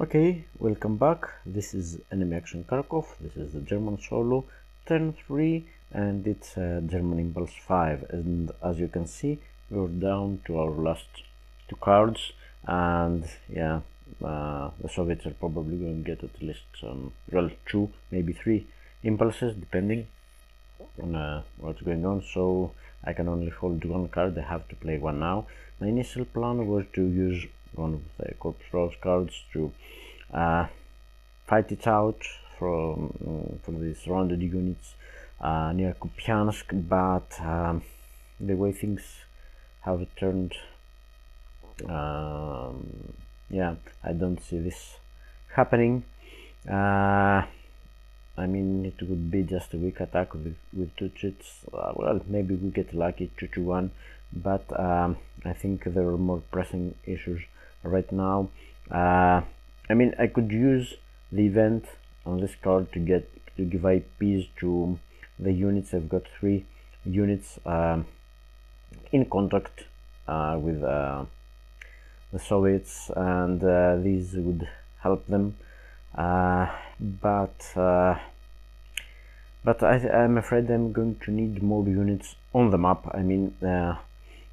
Okay, welcome back. This is Enemy Action Kharkov. This is the German solo turn 3 and it's German Impulse 5, and as you can see we're down to our last two cards, and yeah, the Soviets are probably going to get at least well, 2, maybe 3 impulses depending on what's going on. So I can only hold one card. I have to play one now. My initial plan was to use one of the Corps Raus cards to fight it out for the surrounded units near Kupiansk, but the way things have turned, yeah, I don't see this happening. I mean, it would be just a weak attack with 2 cheats. Well, maybe we get lucky 2-1, but I think there are more pressing issues right now. I mean, I could use the event on this card to give IPs to the units. I've got 3 units in contact with the Soviets, and these would help them. But I'm afraid I'm going to need more units on the map. I mean, the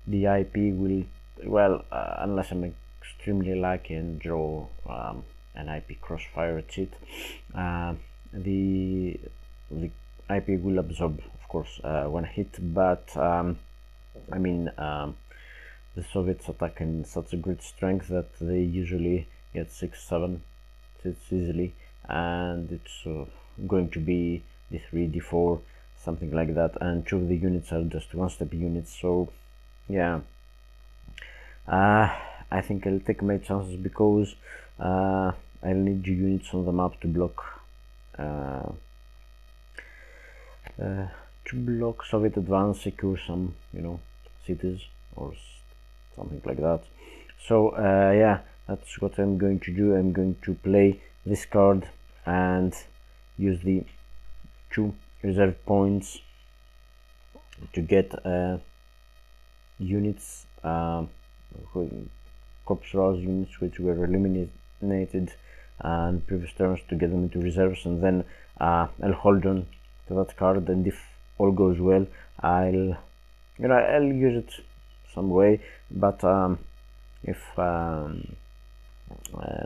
IP will, well, unless I'm extremely lucky and draw an IP crossfire cheat, the IP will absorb, of course, one hit. But I mean, the Soviets attack in such a great strength that they usually get 6-7 hits easily, and it's going to be D3, D4, something like that, and 2 of the units are just one-step units. So yeah, I think I'll take my chances, because I'll need units on the map to block Soviet advance, secure some, cities or something like that. So yeah, that's what I'm going to do. I'm going to play this card and use the 2 reserve points to get units, Corps Raus units which were eliminated in previous turns, to get them into reserves, and then I'll hold on to that card, and if all goes well, I'll use it some way. But if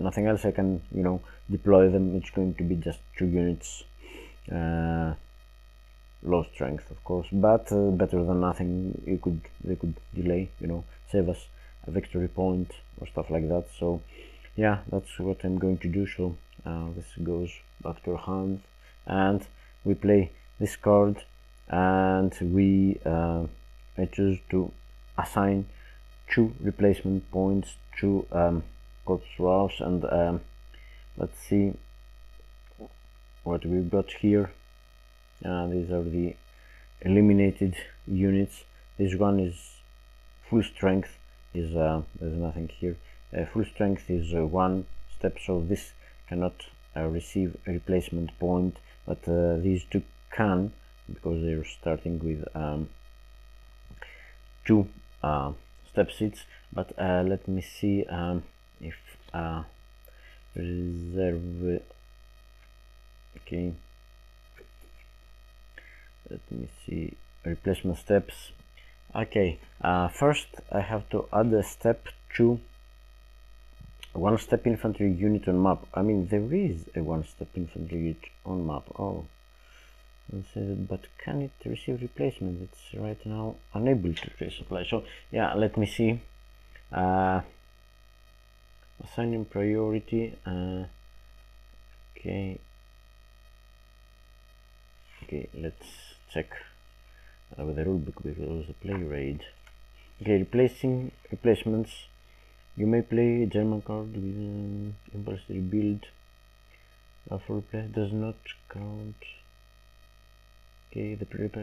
nothing else, I can deploy them. It's going to be just 2 units, low strength, of course, but better than nothing. They could delay, save us a victory point or stuff like that. So yeah, that's what I'm going to do. So this goes back to our hand, and we play this card, and we I choose to assign 2 replacement points to Corps Raus, and let's see what we've got here. These are the eliminated units. This one is full strength, is there's nothing here. Full strength is 1 step, so this cannot receive a replacement point, but these 2 can, because they're starting with 2 step seats. But let me see if reserve, okay, let me see replacement steps. Okay, first I have to add a step to 1-step infantry unit on map. I mean, there is a 1-step infantry unit on map. Oh, but can it receive replacement? It's right now unable to resupply. So yeah, let me see. Assigning priority. Okay, let's check with the rulebook, because the play raid. Okay, replacements. You may play a German card with impulse rebuild. For replace does not count. Okay,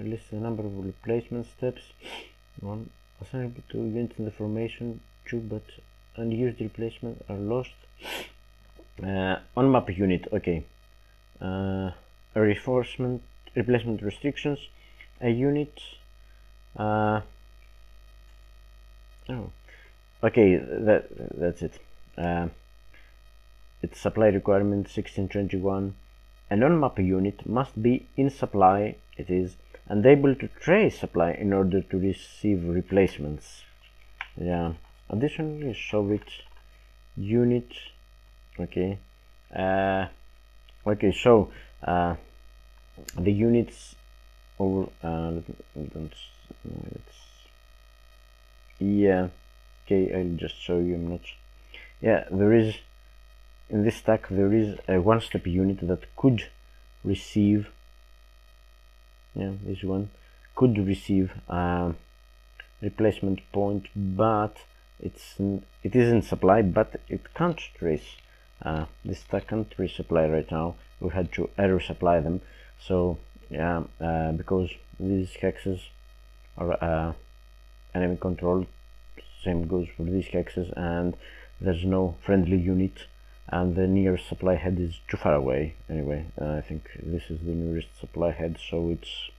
lists the number of replacement steps. 1. Assign to units in the formation. 2. But unused replacements are lost. On map unit. Okay. Replacement restrictions. A unit. Oh. Okay, that's it. It's supply requirement 1621. A non-map unit must be in supply, it is, and able to trace supply in order to receive replacements. Yeah. Additionally, Soviet unit. Okay. Okay. So the units over. Yeah. Okay. I'll just show you. I'm not. Yeah. There is in this stack. There is a one-step unit that could receive. Yeah. This one could receive replacement point, but it is in supply, but it can't trace. This stack can't resupply right now. We had to error supply them. So yeah, because these hexes are enemy controlled. Same goes for these hexes, and there's no friendly unit, and the nearest supply head is too far away. Anyway, I think this is the nearest supply head, so it's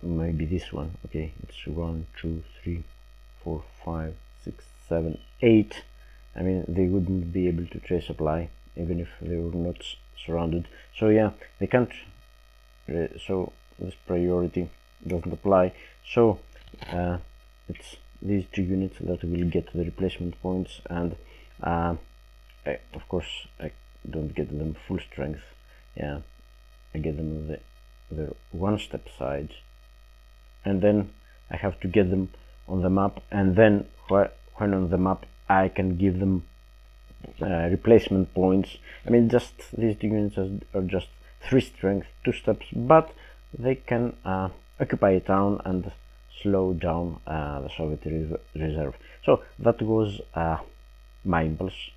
maybe this one. Okay, it's 1, 2, 3, 4, 5, 6, 7, 8. I mean, they wouldn't be able to trace supply even if they were not surrounded. So yeah, they can't. So this priority doesn't apply. So it's these two units that will get the replacement points, and of course I don't get them full strength. Yeah, I get them the one-step side, and then I have to get them on the map, and then when on the map I can give them replacement points. I mean, just these two units are just 3 strength, 2 steps, but they can occupy a town and slow down the Soviet reserve. So that was my impulse,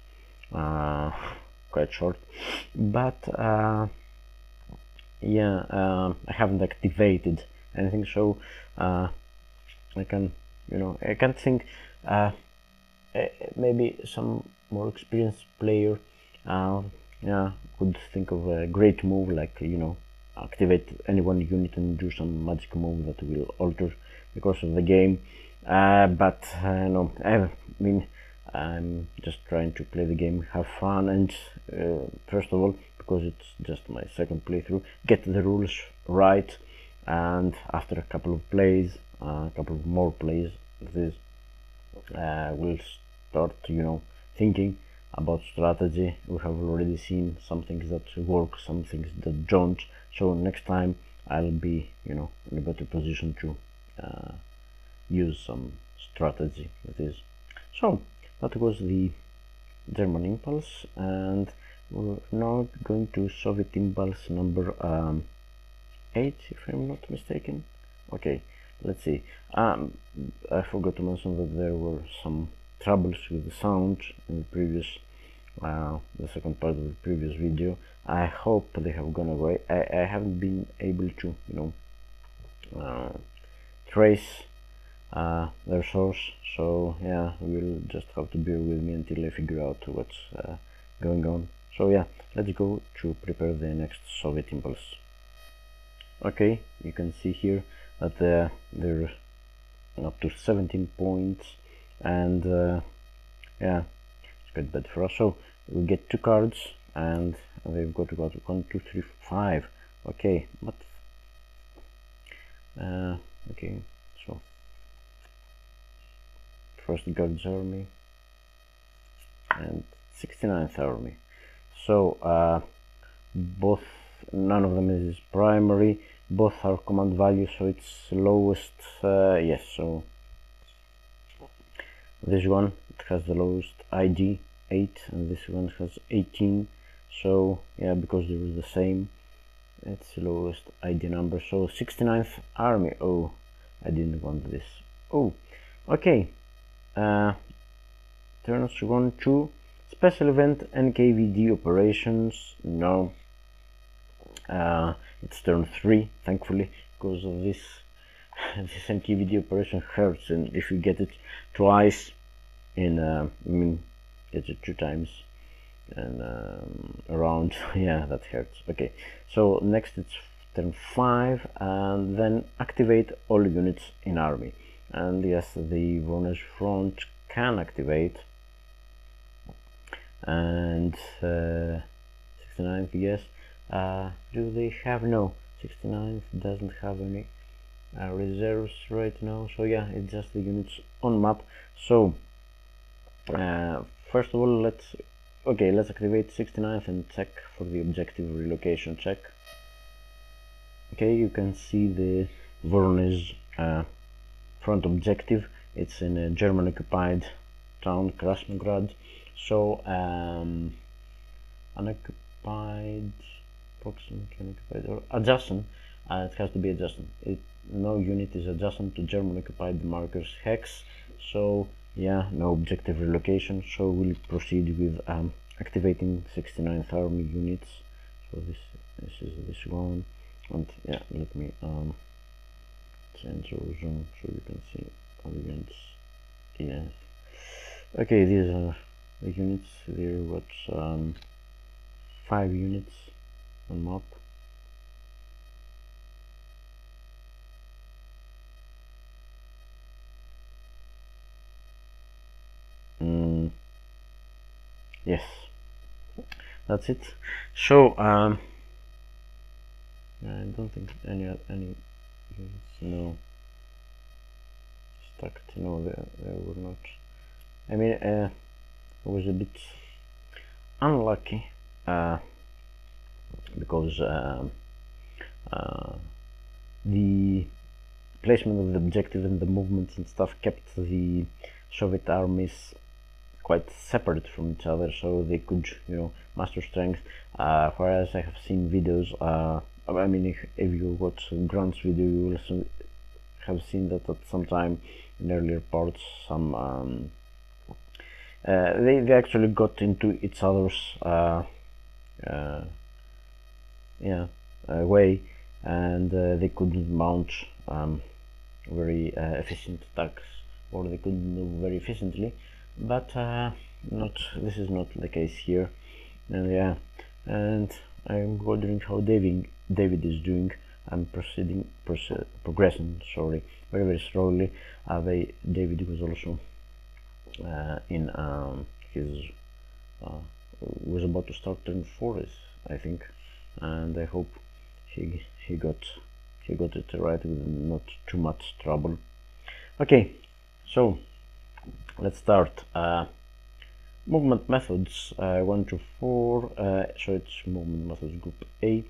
quite short, but yeah, I haven't activated anything, so I can, I can't think. Maybe some more experienced player, yeah, could think of a great move, like activate any one unit and do some magic move that will alter the course of the game. But no, I mean, I'm just trying to play the game, have fun, and first of all, because it's just my second playthrough, get the rules right, and after a couple of plays, a couple of more plays, this will start, thinking about strategy. We have already seen some things that work, some things that don't. So next time I'll be, in a better position to use some strategy. That is. So that was the German impulse, and we're now going to Soviet impulse number 8, if I'm not mistaken. Okay, let's see. I forgot to mention that there were some troubles with the sound in the previous, the second part of the previous video. I hope they have gone away. I haven't been able to, trace their source, so yeah, we'll just have to bear with me until I figure out what's going on. So yeah, let's go to prepare the next Soviet impulse. Okay, you can see here that they're up to 17 points, and yeah, it's quite bad for us. So we get 2 cards, and they've got to go to 1, 2, 3, 5. Okay, but okay, so first Guards Army and 69th Army. So none of them is primary, both are command value, so it's lowest. Yes, so this one, it has the lowest ID 8, and this one has 18. So yeah, because they were the same, it's the lowest ID number. So 69th Army. Oh, I didn't want this. Oh, okay. Turns 1, 2. Special event NKVD operations. No. It's turn 3, thankfully, because of this. This NKVD operation hurts, and if you get it twice in, I mean, get it 2 times and around, yeah, that hurts. Okay, so next it's turn 5, and then activate all units in army. And yes, the Voronezh front can activate and 69th, yes. Do they have? No, 69th doesn't have any reserves right now, so yeah, it's just the units on map. So first of all, let's activate 69th and check for the objective relocation check. Okay, you can see the Voronezh front objective. It's in a German occupied town, Krasnograd. So unoccupied, approximately unoccupied, or adjacent. It has to be adjacent. No unit is adjacent to German occupied markers hex. So yeah, no objective relocation. So we'll proceed with activating 69th Army units. So this is this one, and yeah, let me change our zone so you can see all the units. Yes. Okay, these are the units. There what's 5 units on map. Yes, that's it. So I don't think any units. No, stuck. No, they were not. I mean, I was a bit unlucky because the placement of the objective and the movements and stuff kept the Soviet armies quite separate from each other, so they could, master strength. Whereas I have seen videos. I mean, if you watch Grant's video, you will also have seen that at some time in earlier parts, some they actually got into each other's way, and they couldn't mount very efficient attacks, or they couldn't move very efficiently. But this is not the case here. And yeah, and I'm wondering how David is doing. I'm progressing, sorry, very, very slowly. David was also in his was about to start turn 4, I think, and I hope he got it right with not too much trouble. Okay, so let's start. Movement methods 1 to 4. So it's movement methods group A.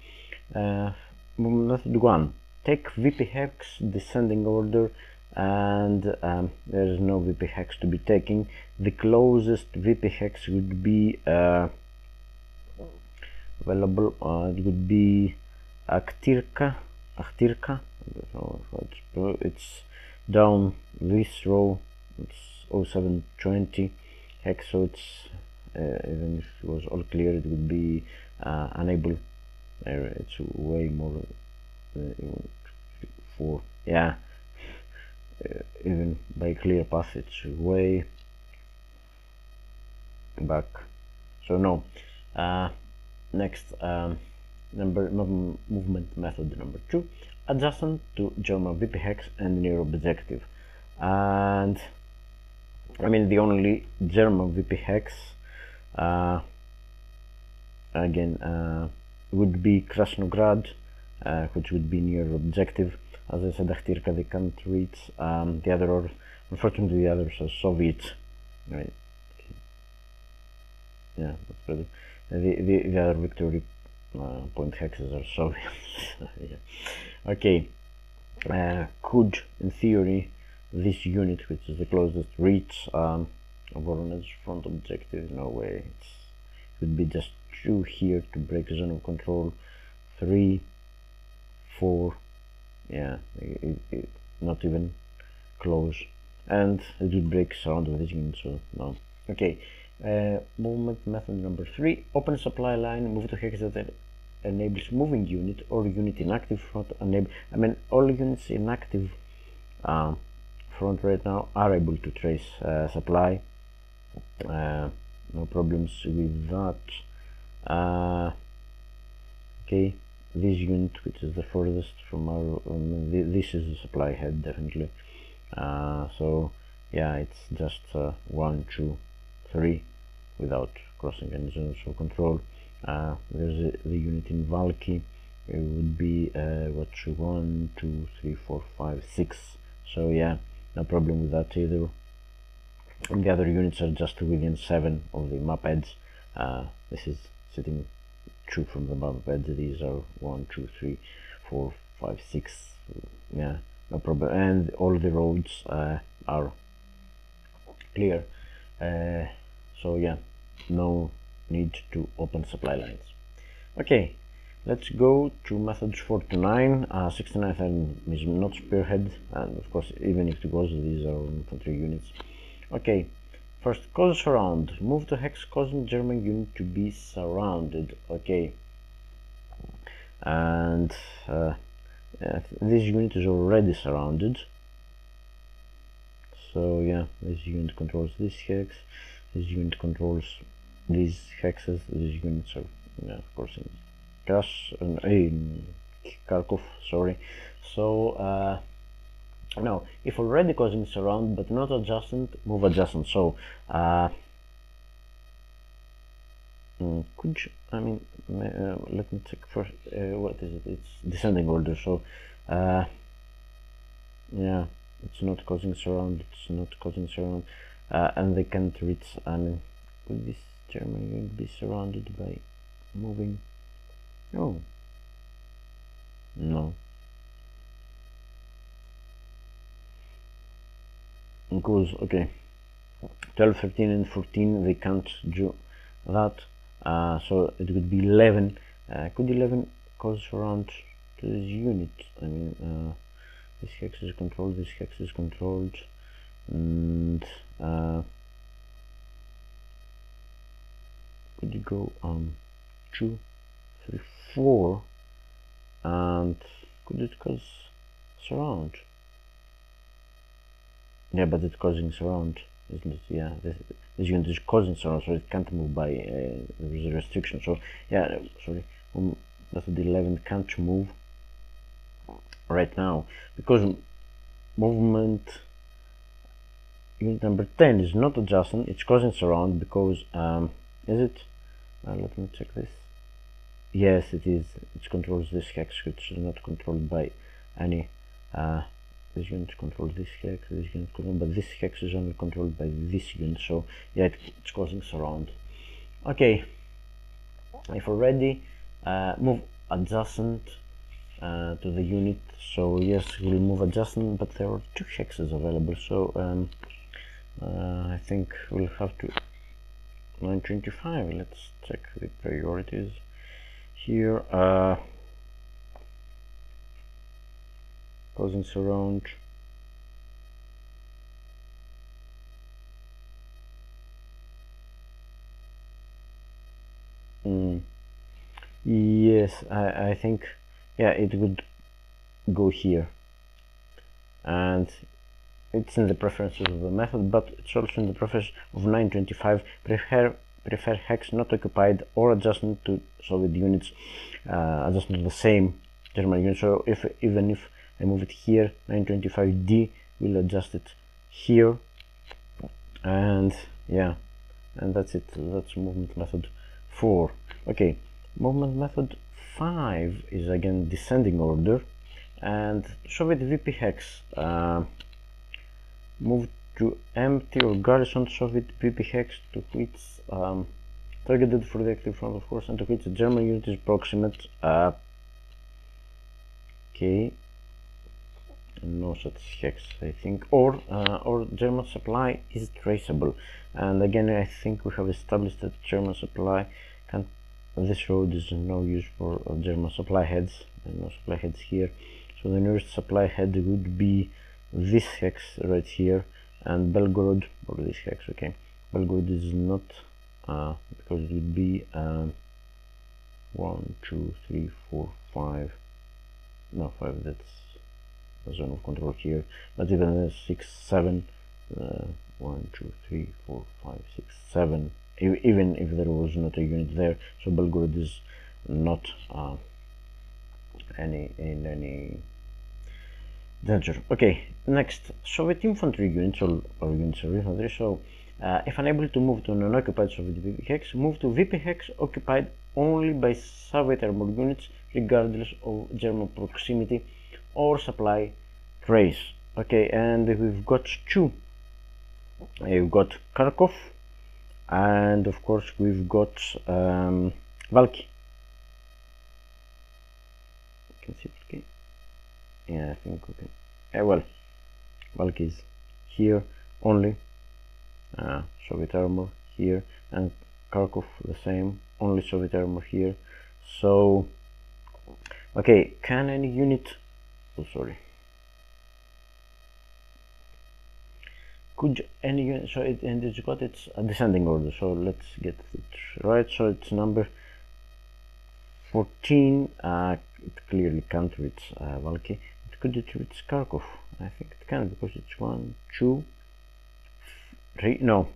Movement method 1. Take VP hex descending order, and there is no VP hex to be taken. The closest VP hex would be available. It would be Akhtirka. It's down this row. It's 0720 hex, so it's even if it was all clear, it would be unable. It's way more for even by clear path it's way back. So no. Next, movement method number 2, adjacent to German VP hex and near objective. And I mean, the only German VP hex again would be Krasnograd, which would be near objective. As I said, Akhtirka they can't reach. The other, unfortunately, the others are Soviet. Right? Yeah, that's better. The other victory point hexes are Soviet. Yeah. Okay. Could, in theory, this unit, which is the closest, reach Voronezh front objective? No way. It would be just 2 here to break zone of control. 3, 4. Yeah, not even close, and it would break sound of this unit. So no. Okay. Movement method number 3, open supply line, move to hex that enables moving unit or unit in active front. Enable. I mean, all units in active front right now are able to trace supply. No problems with that. Okay, this unit, which is the furthest from our this is the supply head, definitely. So yeah, it's just 1, 2, 3 without crossing any zones of control. There's the unit in Valky. It would be what, 1, 2, 3, 4, 5, 6. So yeah, no problem with that either. And the other units are just within 7 of the map edge. This is sitting 2 from the map edge. These are 1, 2, 3, 4, 5, 6. Yeah, no problem. And all the roads are clear. So yeah, no need to open supply lines. Okay, let's go to methods 4 to 9. 69 is not spearhead, and of course, even if it was, these are infantry units. Okay, first, cause surround. Move to hex causing German unit to be surrounded. Okay, and this unit is already surrounded. So yeah, this unit controls this hex. This unit controls these hexes. These units are, yeah, of course, in Kharkov. Sorry. So now, if already causing surround but not adjacent, move adjacent. So could you, I mean, let me check first. What is it? It's descending order. So yeah, it's not causing surround. It's not causing surround, and they can't reach. I mean, could this German unit be surrounded by moving? Oh, no. Because, okay, 12, 13 and 14, they can't do that, so it would be 11. Could 11 cause surround to this unit? I mean, this hex is controlled, this hex is controlled, and could you go 2, 3, 4, and could it cause surround? Yeah, but it's causing surround, isn't it? Yeah, this unit is causing surround, so it can't move by there is a restriction. So yeah, sorry, method 11 can't move right now because movement unit number 10 is not adjacent. It's causing surround because is it? Let me check this. Yes, it is. It controls this hex, which is not controlled by any. This unit controls this hex, this unit controls, but this hex is only controlled by this unit. So yeah, it's causing surround. Okay, if already move adjacent to the unit. So yes, we'll move adjacent, but there are 2 hexes available. So I think we'll have to 925. Let's check the priorities here. Causing surround. Yes, I think, yeah, it would go here, and it's in the preferences of the method, but it's also in the preference of 925. Prefer hex not occupied or adjustment to Soviet units, adjustment to the same German unit. So even if I move it here, 925D will adjust it here, and yeah, and that's it. That's movement method 4. Okay, movement method 5 is again descending order, and Soviet VP hex. Move to empty or garrison Soviet VP hex to which targeted for the active front, of course, and to which the German unit is proximate. Okay, no such hex, I think, or German supply is traceable. And again, I think we have established that German supply can. This road is no use for German supply heads, and no supply heads here. So the nearest supply head would be this hex right here, and Belgorod, or this hex. Okay, Belgorod is not because it would be 1, 2, 3, 4, 5. No, 5. That's a zone of control here. But even 6, 7. 1, 2, 3, 4, 5, 6, 7. Even if there was not a unit there, so Belgorod is not in any danger. Okay, next, Soviet infantry units or units of infantry. So If unable to move to an unoccupied Soviet VP hex, move to VP hex occupied only by Soviet armored units, regardless of German proximity or supply trace. Okay, and we've got two. We've got Kharkov, and of course we've got Valky. You can see Valky. Yeah, I think we can. Well, Valky is here only. Soviet armor here, and Kharkov the same, only Soviet armor here. So okay, can any unit, oh sorry, could any unit, so it's got its descending order, so let's get it right. So it's number 14. It clearly can't reach Valky. Could it reach Kharkov? I think it can, because it's 1, 2, 3, no,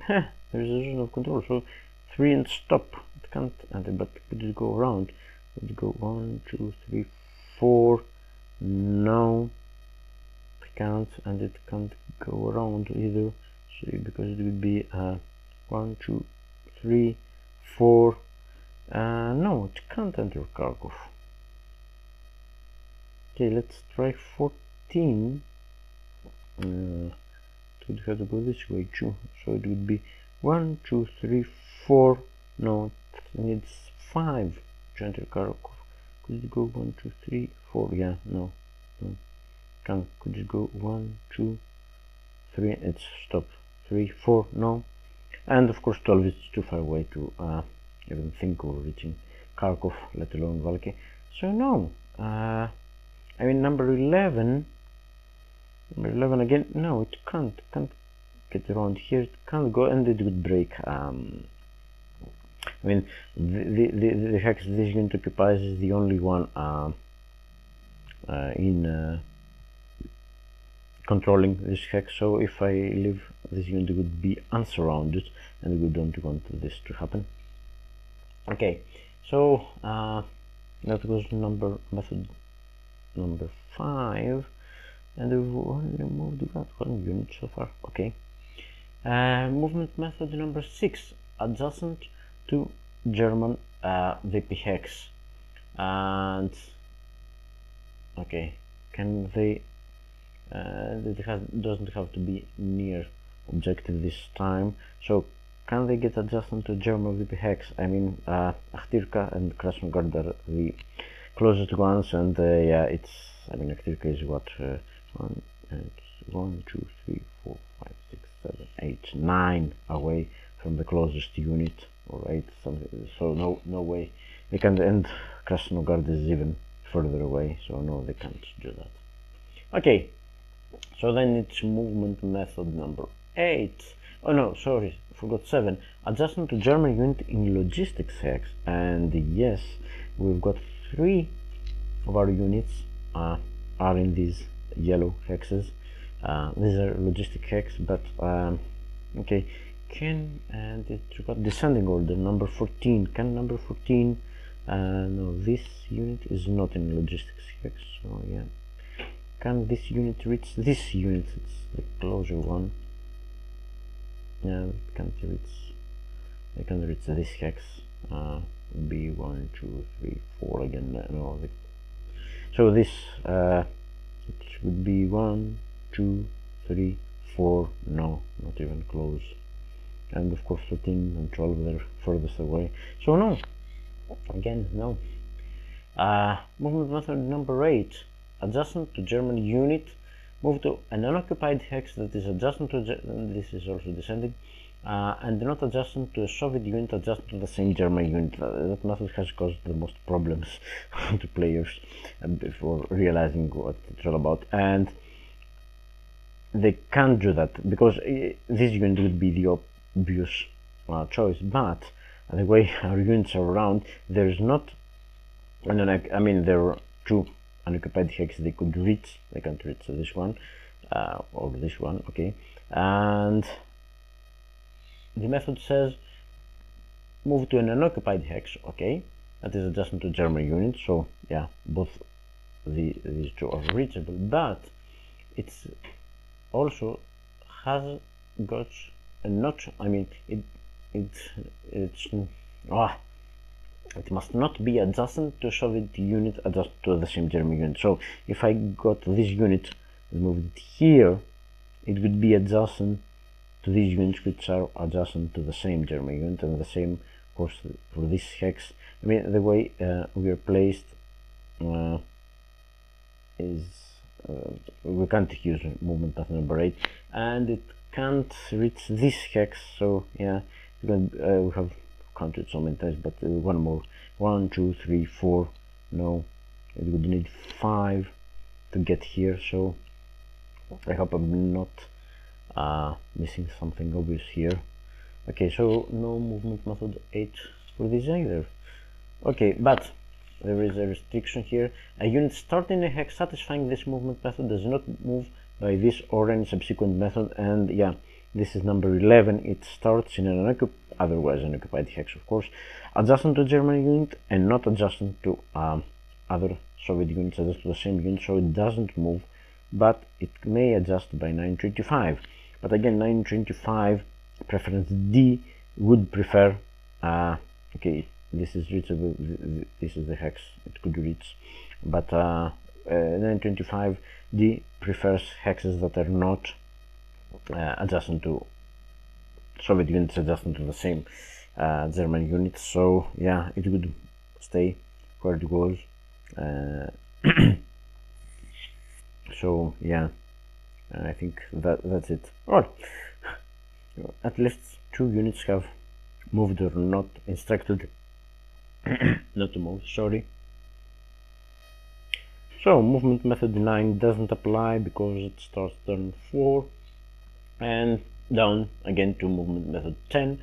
there's a zone of control, so 3 and stop. It can't enter, but could it go around? Would it go 1, 2, 3, 4? No, it can't, and it can't go around either, so because it would be 1, 2, 3, 4. No, it can't enter Kharkov. Okay, let's try 14. It would have to go this way too, so it would be 1, 2, 3, 4. No, it needs 5 to enter Kharkov. Could it go 1, 2, 3, 4? Yeah, no. Could it go 1, 2, 3? It's stop. 3, 4? No. And of course 12 is too far away to even think of reaching Kharkov, let alone Valky. So no. I mean number 11 again, no, it can't get around here, it can't go, and it would break. I mean the hex this unit occupies is the only one in controlling this hex, so if I leave this unit, it would be unsurrounded, and we don't want this to happen. Okay, so that was method number 5, and we've only moved about 1 unit so far. Okay, movement method number 6, adjacent to German VP hex. And okay, can they it doesn't have to be near objective this time, so can they get adjacent to German VP hex? I mean Akhtirka and Krasnogard are the closest ones, and yeah, it's, I mean Akhtirka is what, 1, 2, 3, 4, 5, 6, 7, 8, 9 away from the closest unit, or 8 something, so no way they can, and Krasnogard is even further away, so no, they can't do that. Okay, so then it's movement method number 8. Oh no, sorry, I forgot 7. Adjacent to German unit in logistics hex. And yes, we've got 3 of our units are in these yellow hexes. These are logistic hex, but okay, and it's got descending order number 14. Can number 14? No, this unit is not in logistics hex, so yeah. Can this unit reach this unit? It's the closer one. Yeah, it can't reach. They can reach this hex. Be 1, 2, 3, 4 again. No, so this it would be 1, 2, 3, 4. No, not even close. And of course 13 and 12 they're furthest away. So no. Again, no. Movement method number 8. Adjacent to German unit, move to an unoccupied hex that is adjacent to, this is also descending, and not adjacent to a Soviet unit adjacent to the same German unit. That method has caused the most problems to players before realizing what it's all about, and they can't do that because this unit would be the obvious choice, but the way our units are around, there's not, I mean there are 2 unoccupied hex they could reach. They can't reach this one or this one. Okay, and the method says move to an unoccupied hex. Okay, that is adjacent to German unit, so yeah, both these 2 are reachable, but it's also has got not, I mean, it must not be adjacent to Soviet unit adjacent to the same German unit. So if I got this unit and moved it here, it would be adjacent to these units which are adjacent to the same German unit, and the same course for this hex. I mean, the way we are placed is we can't use movement method number 8, and it can't reach this hex. So yeah, we have counted so many times, but one more. 1, 2, 3, 4. No, it would need 5 to get here. So I hope I'm not missing something obvious here. Okay, so no movement method 8 for this either. Okay, but there is a restriction here. A unit starting a hex satisfying this movement method does not move by this or any subsequent method. And yeah, this is number 11. It starts in an otherwise unoccupied hex, of course, adjacent to German unit and not adjacent to other Soviet units, adjacent to the same unit, so it doesn't move, but it may adjust by 925. But again, 925 preference D would prefer okay, this is reachable, this is the hex it could reach, but 925 D prefers hexes that are not adjacent to Soviet units, adjacent to the same German units. So yeah, it would stay where it was. So yeah, I think that's it. Well, at least 2 units have moved or not instructed not to move, sorry. So movement method 9 doesn't apply because it starts turn 4, and down again to movement method 10,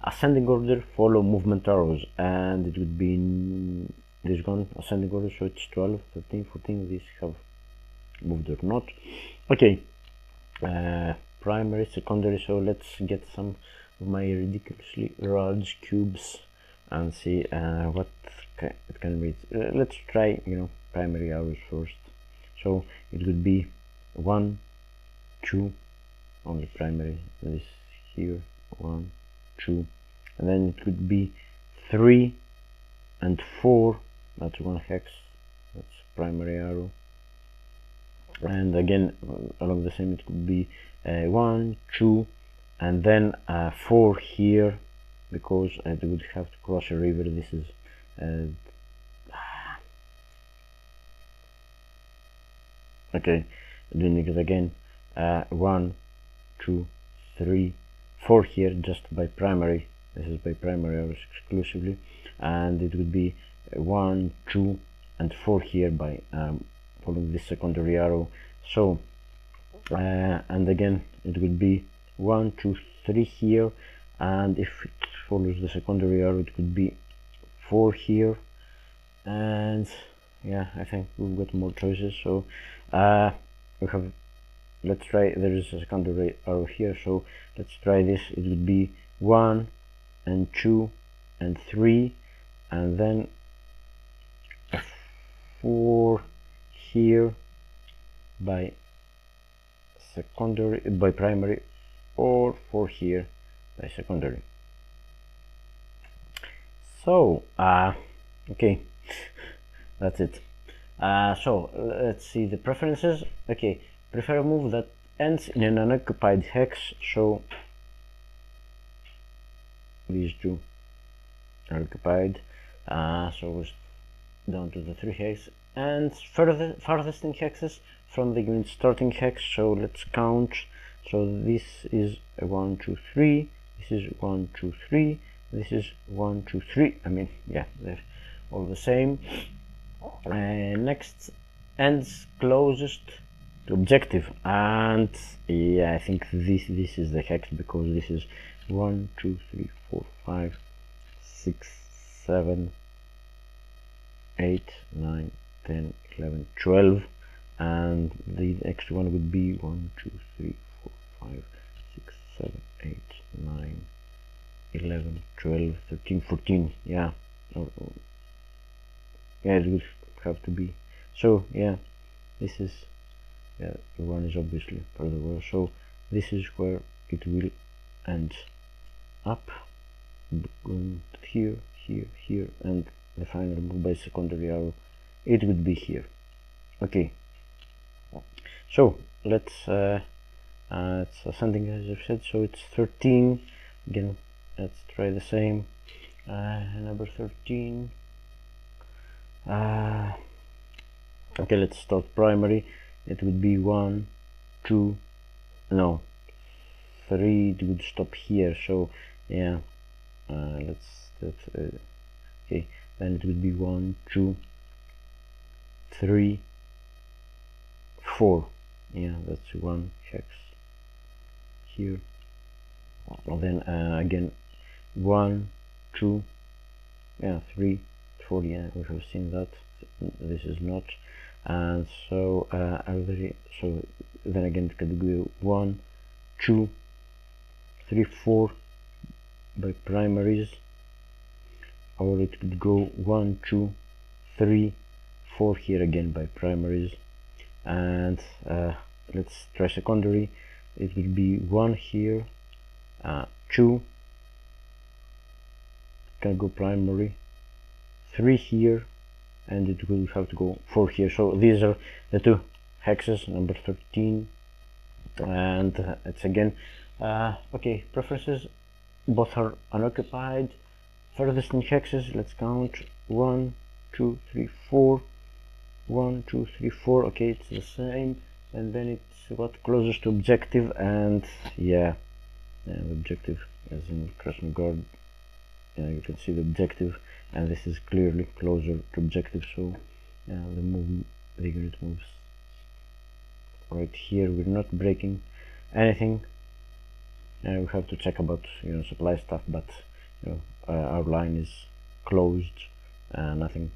ascending order, follow movement arrows, and it would be in this one ascending order, so it's 12, 13, 14. These have moved or not. Okay, primary, secondary. So let's get some of my ridiculously large cubes and see what it can read. Let's try, primary arrows first. So it would be 1, 2, only primary. This here, 1, 2, and then it could be 3 and 4. That's 1 hex. That's primary arrow. And again, along the same, it could be 1, 2, and then 4 here, because I would have to cross a river. This is okay, doing it again. 1, 2, 3, 4 here, just by primary. This is by primary arrows exclusively, and it would be 1, 2, and 4 here by following this secondary arrow. So and again it would be 1, 2, 3 here, and if it follows the secondary arrow, it could be 4 here. And yeah, I think we've got more choices. So we have, let's try, there is a secondary arrow here, so let's try this. It would be 1 and 2 and 3, and then 4 here by secondary, by primary, or 4 here by secondary. So okay, that's it. So let's see the preferences. Okay, prefer a move that ends in an unoccupied hex. So these two are occupied, so we're down to the 3 hex, and farthest in hexes from the unit starting hex. So let's count. So this is a 1, 2, 3. This is 1, 2, 3. This is 1, 2, 3. I mean, yeah, they're all the same. Next, ends closest to objective, and yeah, I think this is the hex, because this is 1, 2, 3, 4, 5, 6, 7, 8, 9, 10, 11, 12, and the next one would be 1, 2, 3, 4, 5, 6, 7, 8, 9, 11, 12, 13, 14. Yeah, yeah, it would have to be. So yeah, this is, yeah, the one is obviously further away, so this is where it will and up, going here, here, here, and the final move by secondary arrow, it would be here. Okay, so let's it's ascending as I've said, so it's 13 again. Let's try the same. Number 13. Okay, let's start primary. It would be 1, 2, no, 3. It would stop here, so yeah, okay, then it would be 1, 2, 3, 4. Yeah, that's 1 hex here, and then again 1, 2, yeah, 3, 4. Yeah, we have seen that. This is not, and so so then again it could go 1, 2, 3, 4 by primaries, or it could go 1, 2, 3, 4 here again by primaries, and let's try secondary. It will be 1 here, 2 can go primary, 3 here, and it will have to go 4 here. So these are the 2 hexes, number 13, and it's again okay, preferences, both are unoccupied. Furthest in hexes, let's count 1, 2, 3, 4, 1, 2, 3, 4. Okay, it's the same, and then it's what closest to objective, and yeah, the objective as in Krasnogard. Yeah, you can see the objective, and this is clearly closer to objective, so yeah, the unit moves right here. We're not breaking anything. We have to check about supply stuff, but our line is closed, nothing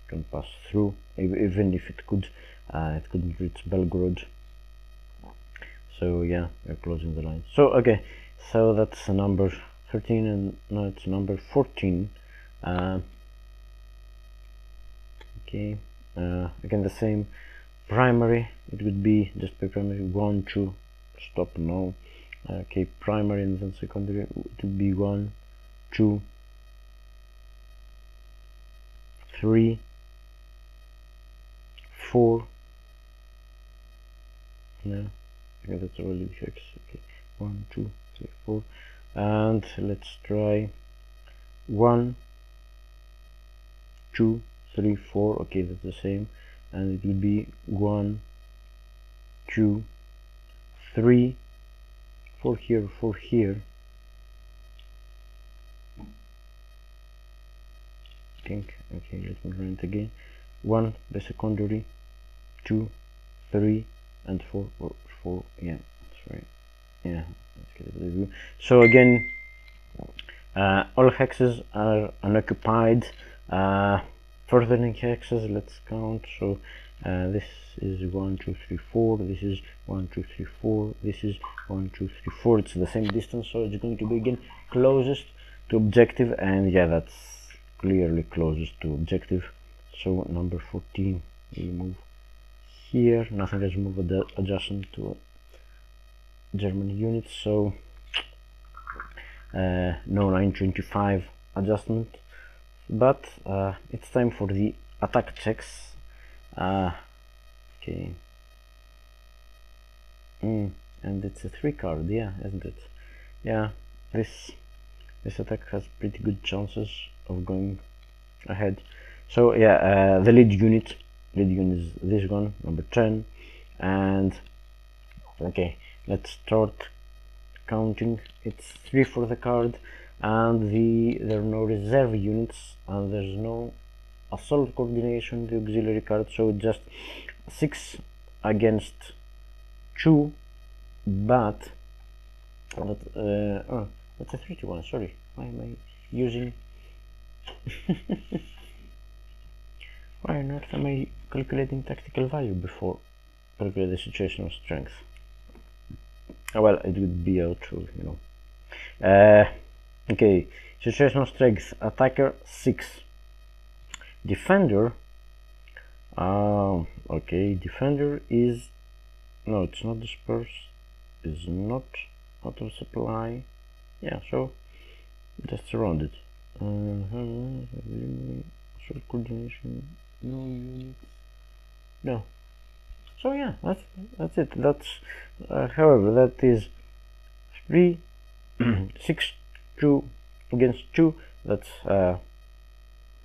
can pass through. Even if it couldn't reach Belgorod. So yeah, we're closing the line. So okay, so that's number 13, and now it's number 14. Okay, again the same. Primary, it would be just by primary 1, 2, stop now. Okay, primary, and then secondary, it would be 1, 2, 3, 4. Yeah, okay, that's already hex. Okay, 1, 2, 3, 4, and let's try 1, 2, 3, 4. Okay, that's the same, and it would be 1, 2, 3, 4 here, 4 here. I think. Okay, let me run it again. 1 by secondary, 2, 3, and 4. Or 4. Yeah, that's right. Yeah, let's get a view. So again, all hexes are unoccupied. Furthering hexes, let's count. So this is 1, 2, 3, 4. This is 1, 2, 3, 4. This is 1, 2, 3, 4. It's the same distance, so it's going to be again closest to objective, and yeah, that's clearly closest to objective. So number 14 will move here. Nothing has moved adjacent to German units, so no 925 adjustment, but it's time for the attack checks. Okay, and it's a 3 card, yeah, isn't it? Yeah, this attack has pretty good chances of going ahead. So yeah, the lead unit is this one, number 10, and okay, let's start counting. It's 3 for the card, and there are no reserve units, and there's no assault coordination, the auxiliary card, so just 6 against 2, but oh, that's a 3 to 1. Sorry, why am I using why on earth am I calculating tactical value before calculate the situational strength? Oh, well, it would be out to, okay, situational strength, attacker 6, defender, okay, defender is, no, it's not dispersed, is not out of supply, yeah, so just surrounded. Short coordination, no units, no. So yeah, that's it. That's however, that is 3 6 2 against 2. That's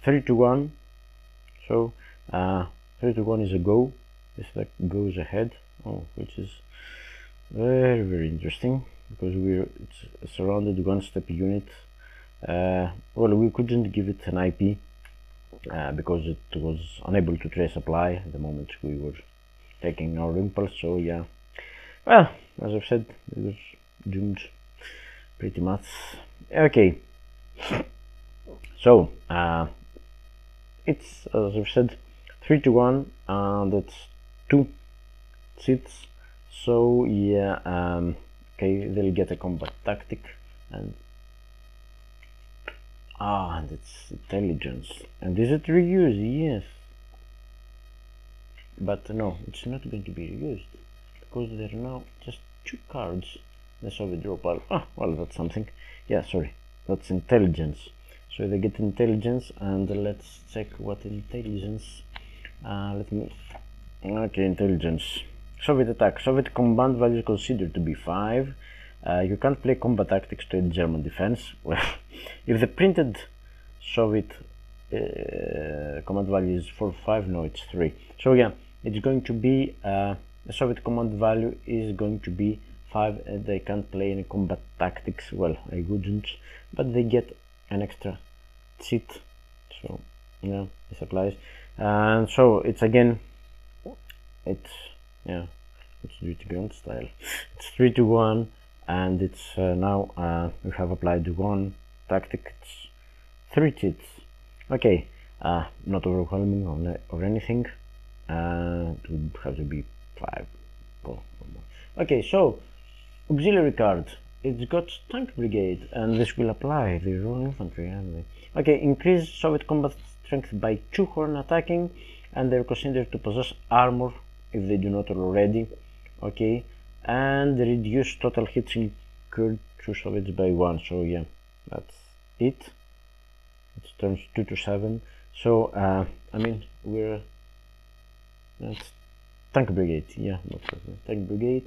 3 to 1. So 3 to 1 is a go. This like goes ahead. Oh, which is very interesting, because it's surrounded one step unit. Well, we couldn't give it an IP because it was unable to trace supply at the moment we were taking our impulse. So yeah, well, as I've said, it was doomed pretty much. Okay, so it's, as I've said, 3 to 1, and that's 2 seats. So yeah, okay, they'll get a combat tactic, and and it's intelligence. And is it reused? Yes, but no, it's not going to be reused, because there are now just 2 cards. The Soviet draw pile. Well, that's something. Yeah, sorry, that's intelligence. So they get intelligence, and let's check what intelligence. Let me. Okay, intelligence. Soviet attack. Soviet command value is considered to be 5. You can't play combat tactics to aid German defense. Well, if the printed Soviet command value is 4 5, no, it's 3. So yeah, it's going to be the Soviet command value is going to be 5, and they can't play any combat tactics. Well, I wouldn't, but they get an extra cheat. So yeah, this applies. And so it's again, it's, yeah, let's do it gun style. It's 3 to 1, and it's now we have applied 1 tactic. It's 3 cheats. Okay, not overwhelming or anything. It would have to be 5 or more. Okay, so auxiliary card. It's got tank brigade, and this will apply the raw infantry anyway. Okay, increase Soviet combat strength by 2 when attacking, and they're considered to possess armor if they do not already. Okay, and reduce total hits incurred through Soviets by 1. So yeah, that's it. It turns 2 to 7. So I mean, that's tank brigade. Yeah, no problem. Tank brigade.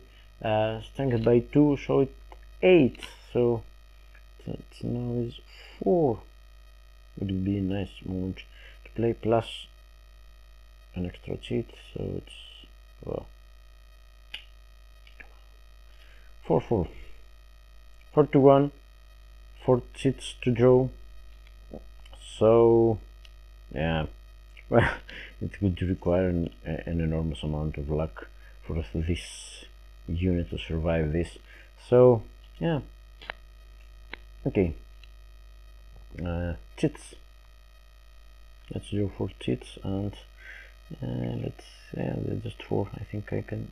Strength by 2, so it's 8. So it now is 4. Would be a nice moment to play, plus an extra cheat. So it's, well, 4 4 4 to 1, 4 cheats to draw. So yeah, well, it would require an enormous amount of luck for this unit to survive this. So yeah, okay, cheats. Let's do 4 cheats, and let's, yeah, they're just 4. I think I can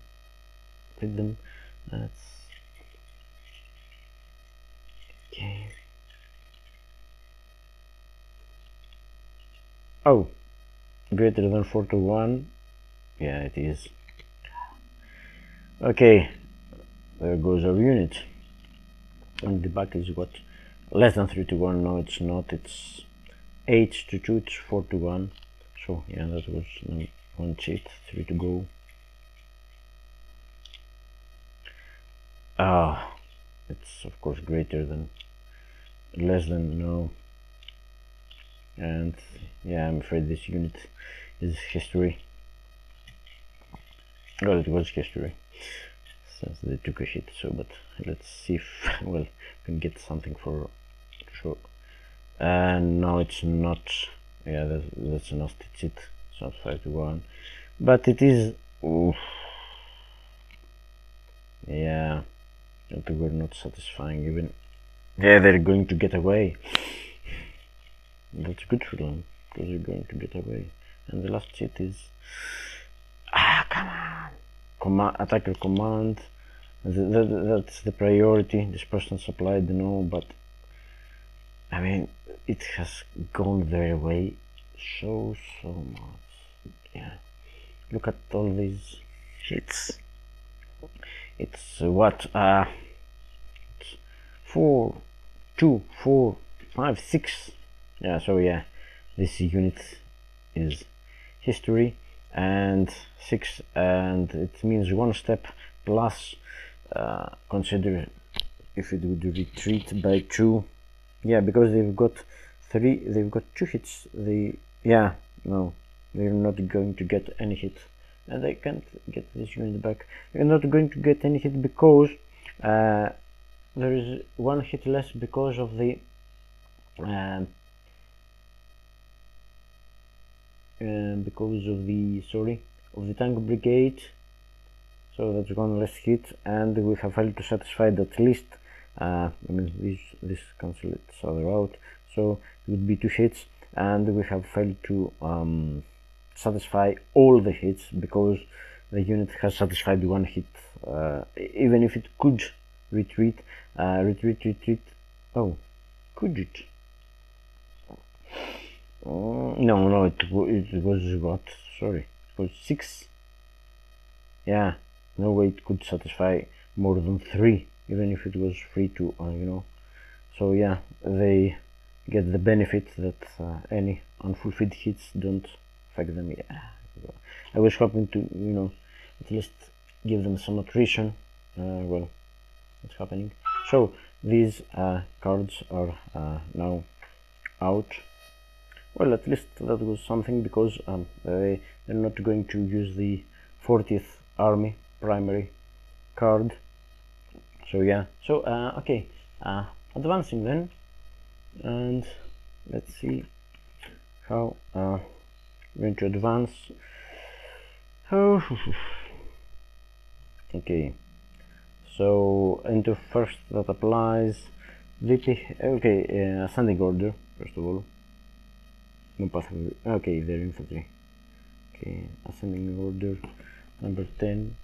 fit them. That's okay. Oh, greater than 4 to 1. Yeah, it is. Okay, there goes our unit. And the back is what? Less than 3 to 1. No, it's not. It's 8 to 2. It's 4 to 1. So yeah, that was 1 cheat. 3 to go. It's of course greater than, less than, no. And yeah, I'm afraid this unit is history. Well, it was history since they took a hit. So, but let's see if, well, we can get something for sure. And no, it's not. Yeah, that's a nasty cheat. It's not 5 to 1, but it is. Oof. Yeah, they were not satisfying even. Yeah, they're going to get away. That's good for them, because they're going to get away. And the last cheat is, come on, attacker command. That's the priority. This person supplied, no, but I mean, it has gone their way so much. Yeah, look at all these hits. It's what? It's 4, 2, 4, 5, 6. Yeah, so yeah, this unit is history, and 6, and it means 1 step plus. Consider if it would retreat by 2. Yeah, because they've got 2 hits. No, they're not going to get any hit, and I can't get this unit back. They're not going to get any hit because there is 1 hit less because of the of the tank brigade. So that's 1 less hit, and we have failed to satisfy at least. I mean, this cancel its other out, so it would be 2 hits, and we have failed to satisfy all the hits because the unit has satisfied 1 hit. Even if it could retreat. Oh, could it? No, it was what? Sorry, it was 6. Yeah, no way it could satisfy more than 3, even if it was free to, So yeah, they get the benefit that any unfulfilled hits don't affect them. Yeah, I was hoping to, at least give them some attrition. Well, it's happening. So these cards are now out. Well, at least that was something, because they're not going to use the 40th Army primary card. So yeah, so okay, advancing then, and let's see how we're going to advance. Oh, okay, so into first that applies VP. Okay, ascending order first of all. No path. Okay, they're infantry. Okay, ascending order number 10.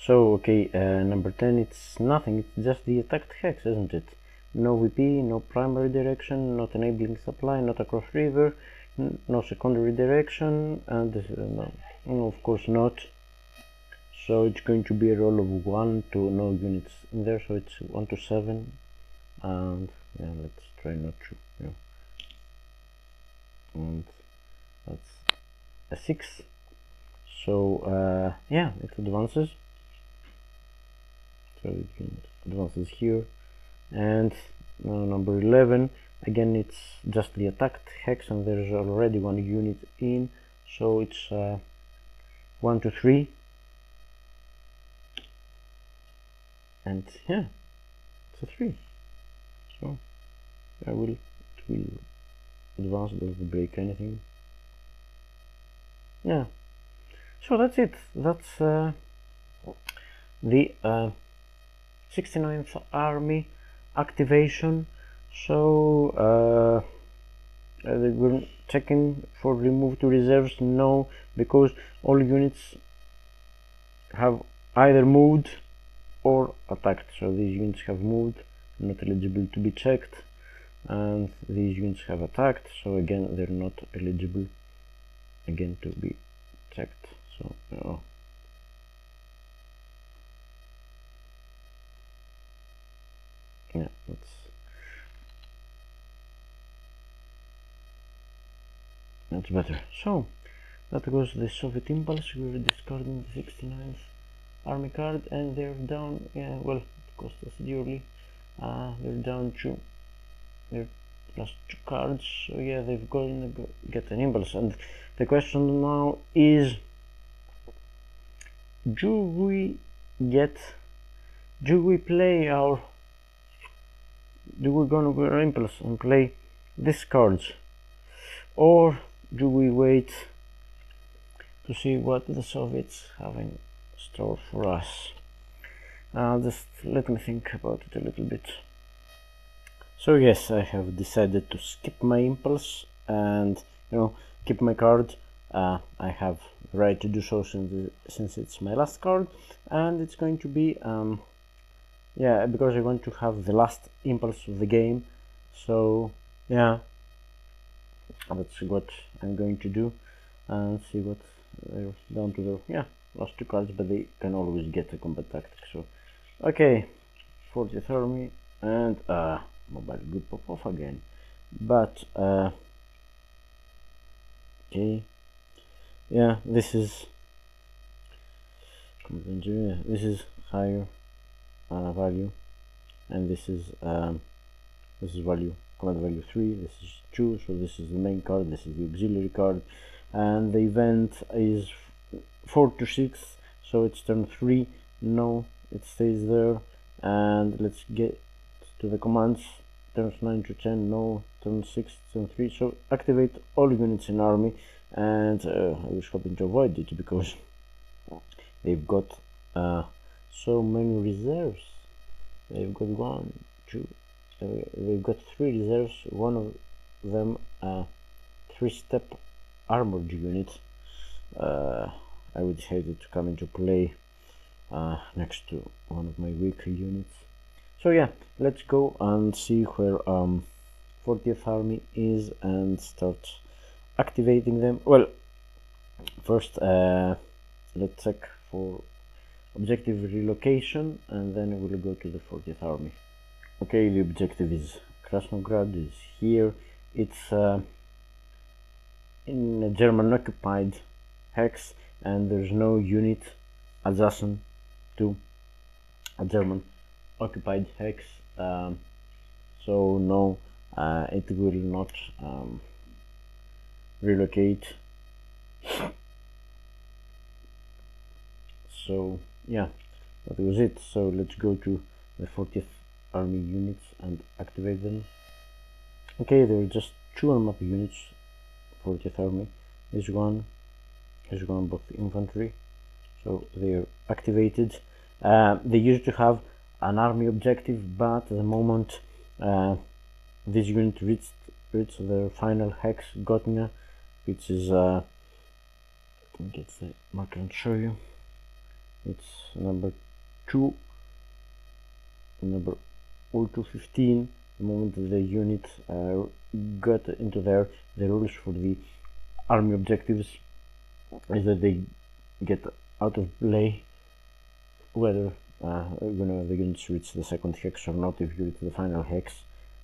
So okay, number 10, it's nothing, it's just the attacked hex, isn't it? No VP, no primary direction, not enabling supply, not across river, no secondary direction, and no, of course not. So it's going to be a roll of 1 to no units in there, so it's 1 to 7, and yeah, let's try not to, and that's a 6. So yeah, it advances. So it advances here, and number 11, again it's just the attacked hex, and there's already 1 unit in, so it's 1 to 3, and yeah, it's a 3. So it will advance, doesn't break anything. Yeah, so that's it. That's the 69th Army activation. So we're checking for remove to reserves. No, because all units have either moved or attacked. So these units have moved, not eligible to be checked, and these units have attacked, so again they're not eligible again to be checked. So yeah, that's better. So that was the Soviet impulse. We were discarding the 69th Army card, and they're down. Yeah, well, it cost us dearly. They're down to their last 2 cards. So yeah, they've going to get an impulse, and the question now is, do we gonna go impulse and play these cards, or do we wait to see what the Soviets have in store for us? Just let me think about it a little bit. So yes, I have decided to skip my impulse and keep my card. I have the right to do so since it's my last card, and it's going to be yeah, because I want to have the last impulse of the game. So yeah, that's what I'm going to do, and see what they're down to. The last 2 cards, but they can always get a combat tactic. So okay, 40th Army, and mobile group pop off again. But okay, yeah, this is engineer. This is higher value, and this is value, command value 3. This is 2, so this is the main card, this is the auxiliary card, and the event is 4 to 6, so it's turn 3. No, it stays there. And let's get to the commands. Turns 9 to 10, no. Turn 6, turn 3. So activate all units in army, and I was hoping to avoid it because they've got so many reserves. They've got 1, 2. They've got 3 reserves. One of them 3-step armored unit. I would hate it to come into play next to one of my weaker units. So yeah, let's go and see where 40th Army is and start activating them. Well, first let's check for objective relocation, and then we'll go to the 40th Army. Okay, the objective is Krasnograd, is here. It's in a German occupied hex, and there's no unit adjacent to a German occupied hex, so no, it will not relocate. So yeah, that was it. So let's go to the 40th Army units and activate them. Okay, there are just 2 on map units. 40th Army, this one both infantry, so they are activated. They used to have an army objective, but at the moment this unit reached their final hex, Gotnia, which is let me get the marker and show you. It's number 2, number 0215. The moment the unit got into there, the rules for the army objectives is that they get out of play whether the units reach the second hex or not. If you reach the final hex,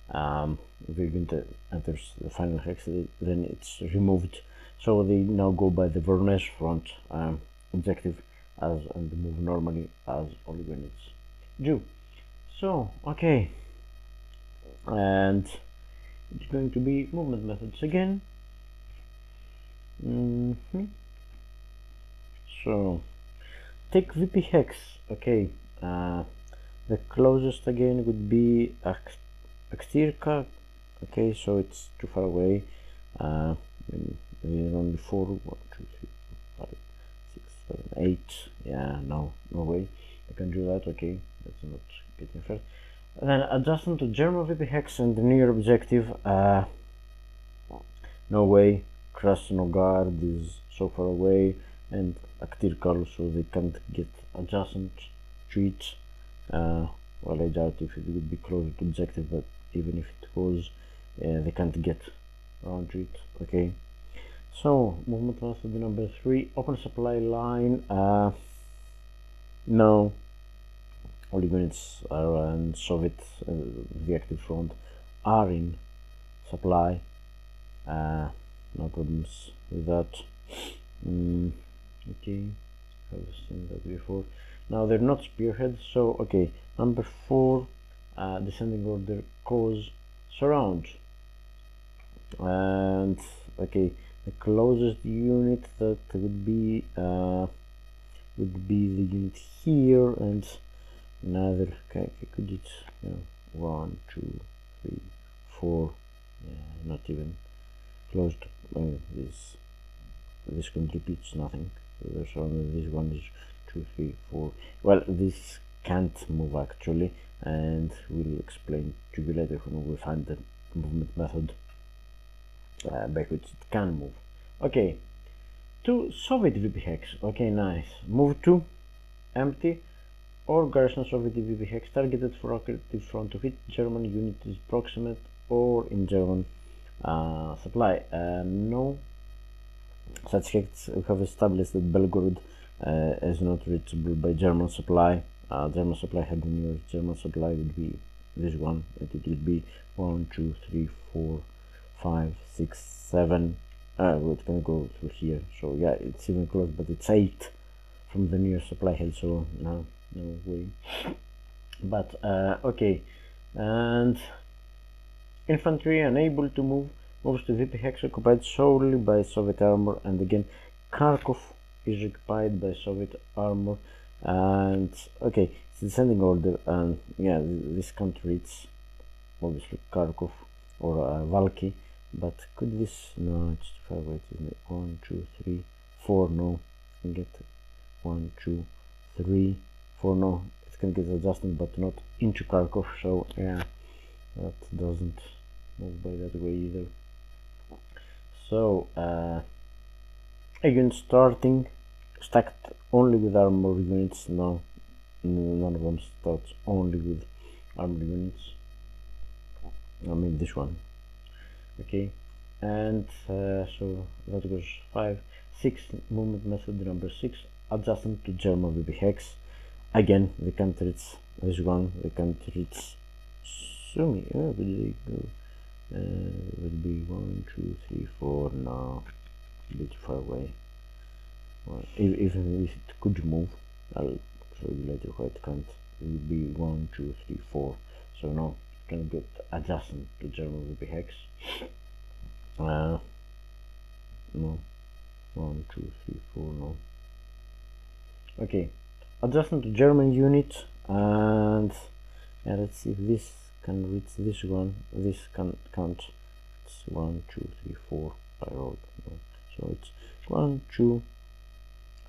if your unit enters the final hex, then it's removed. So they now go by the Voronezh front objective and move normally as all units do. So okay, and it's going to be movement methods again. So take VP hex. Okay, the closest again would be Akhtirka. Okay, so it's too far away. There are only 4, 1, 2, 3, 4, 5, 6, 7, 8. Yeah, no way I can do that. Okay, that's not getting first. And then adjacent to German VP hex and the near objective, no way. Krasnograd is so far away, and Akhtirka also, they can't get adjacent to it. Well, I doubt if it would be closer to objective, but even if it was, they can't get around to it. Okay, so movement method number 3, open supply line. No, all units are in Soviet, the active front are in supply. No problems with that. Okay, I've seen that before. Now they're not spearhead, so okay, number 4, descending order, cause surround. And okay, the closest unit that would be the unit here, and another, okay, could it, 1, 2, 3, 4, yeah, not even close to this contributes nothing. There's only this one is 2, 3, 4. Well, this can't move actually, and we'll explain to you later when we find the movement method by which it can move. Okay, to Soviet VP hex. Okay, nice. Move to empty or garrison Soviet VP hex targeted for active front of it. German unit is proximate or in German supply. No such hex. We have established that Belgorod is not reachable by German supply. German supply heading near German supply would be this one, and it will be 1 2 3 4 5 6 7. It can go through here, so yeah, it's even close, but it's 8 from the nearest supply head, so no way. But okay, and infantry unable to move, moves to VP Hex, occupied solely by Soviet armor, and again Kharkov is occupied by Soviet armor. And okay, it's descending order, and yeah, this country, it's obviously Kharkov or Valky, but could this, no, it's too far away, isn't it? 1 2 3 4, no, it can get 1 2 3 4, no, it can get adjustment, but not into Kharkov, so yeah, that doesn't move by that way either. So again, starting stacked only with armor units. No, none of them starts only with armor units. I mean this one. Okay, and so that was 5 6 movement method number 6, adjustment to German VB hex. Again, the country, it's this one, the country, it's Sumi. Where would they go? Would be 1 2 3 4, no, a bit far away. Well, even if it could move, I'll show you later why it can't. It would be 1 2 3 4, so no, can get adjustment to German VB hex. No, 1 2 3 4, no. Okay, adjustment to German unit, and yeah, let's see if this can reach this one. This can count. It's 1 2 3 4 by road, no. So it's 1 2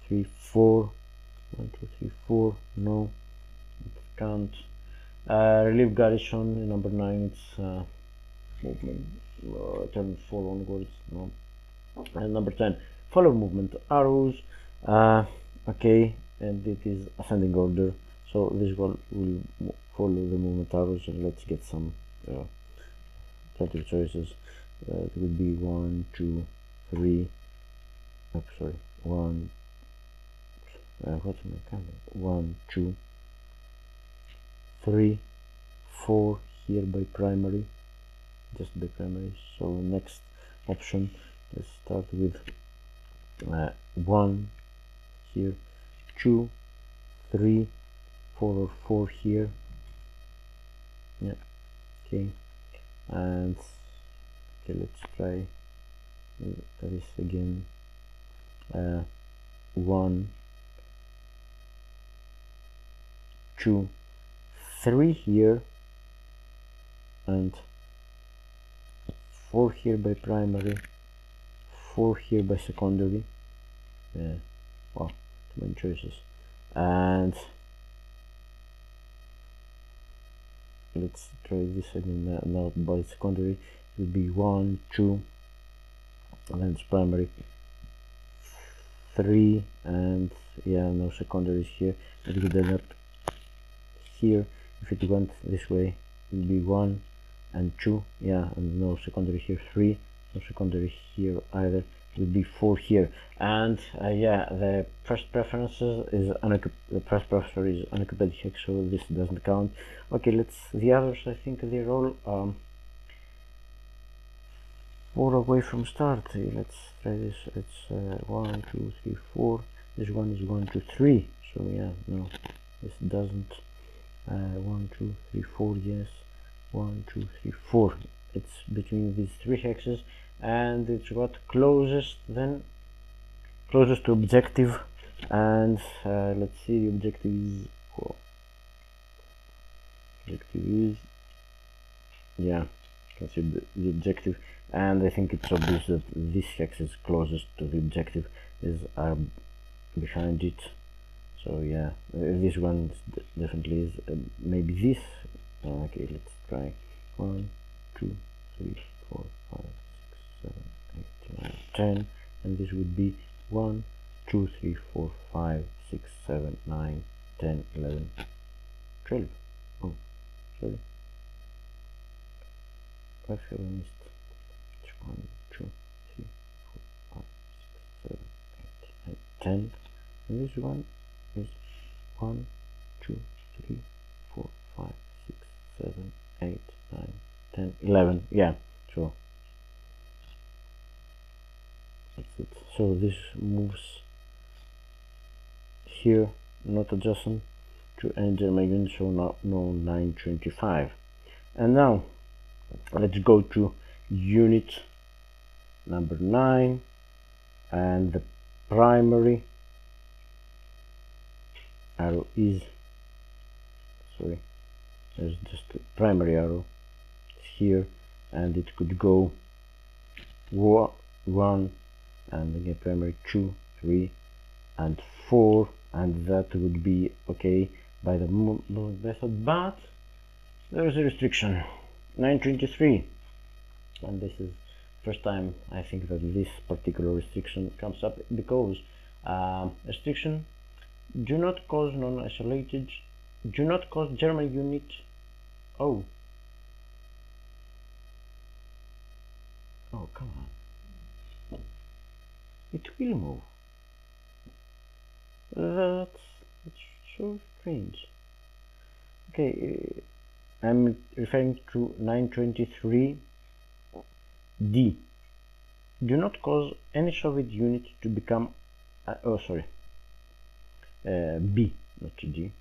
3 4, 1 2 3 4, no, it can't. Relief garrison number 9, it's movement turn 4 onwards, no. And number 10, follow movement arrows. Okay, and it is ascending order, so this one will follow the movement arrows, and let's get some plenty of choices. It would be 1 2 3, sorry, 1 what's my camera, 1 2 3 4 here by primary, just by primary. So next option, let's start with 1 here, 2 3 4 or 4 here, yeah, okay. And okay, let's try this again. 1 2 3 here, and 4 here by primary, 4 here by secondary. Yeah, wow, too many choices. And let's try this again. Now by secondary it will be 1 2, and then it's primary 3, and yeah, no secondaries here. It would end up here. If it went this way, it will be 1 and 2, yeah, and no secondary here. 3, no secondary here either. It will be 4 here. And yeah, the first preferences is the first preference is unoccupied hex, so this doesn't count. Okay, let's the others. I think they're all 4 away from start. Let's try this. It's 1 2 3 4. This one is 1 2 3. So yeah, no, this doesn't. 1 2 3 4, yes, 1 2 3 4. It's between these 3 hexes, and it's what closest to objective. And let's see, the objective is yeah, can see the objective, and I think it's obvious that this hex is closest to the objective, is behind it. So yeah, this one definitely is. Maybe this. Okay, let's try 1 2 3 4 5 6 7 8 9 10, and this would be 1 2 3 4 5 6 7 9 10 11 12. Oh, sorry, what have I missed? 1 2 3 4 5 6 7 8 9 10, and this one is 1 2 3 4 5 6 7, 8, 9, 10, 11. Yeah, so that's it. So this moves here, not adjacent to any German unit, so now no 925. And now let's go to unit number 9, and the primary arrow is, sorry, there's just a primary arrow here, and it could go 1, and again primary 2, 3, and 4, and that would be okay by the movement method, but there is a restriction, 923, and this is first time I think that this particular restriction comes up, because restriction: do not cause non-isolated, do not cause German unit. Oh, come on, it will move. That's so strange. Okay, I'm referring to 923 D. Do not cause any Soviet unit to become B, not D.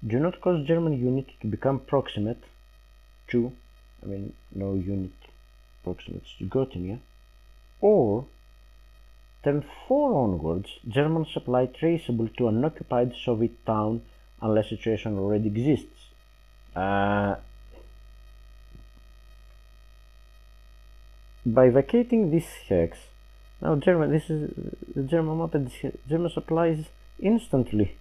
Do not cause German unit to become proximate to, I mean, no unit proximate to Göttingen, or turn 4 onwards, German supply traceable to an occupied Soviet town unless situation already exists. By vacating this hex, now German, this is the German map, and German supplies instantly.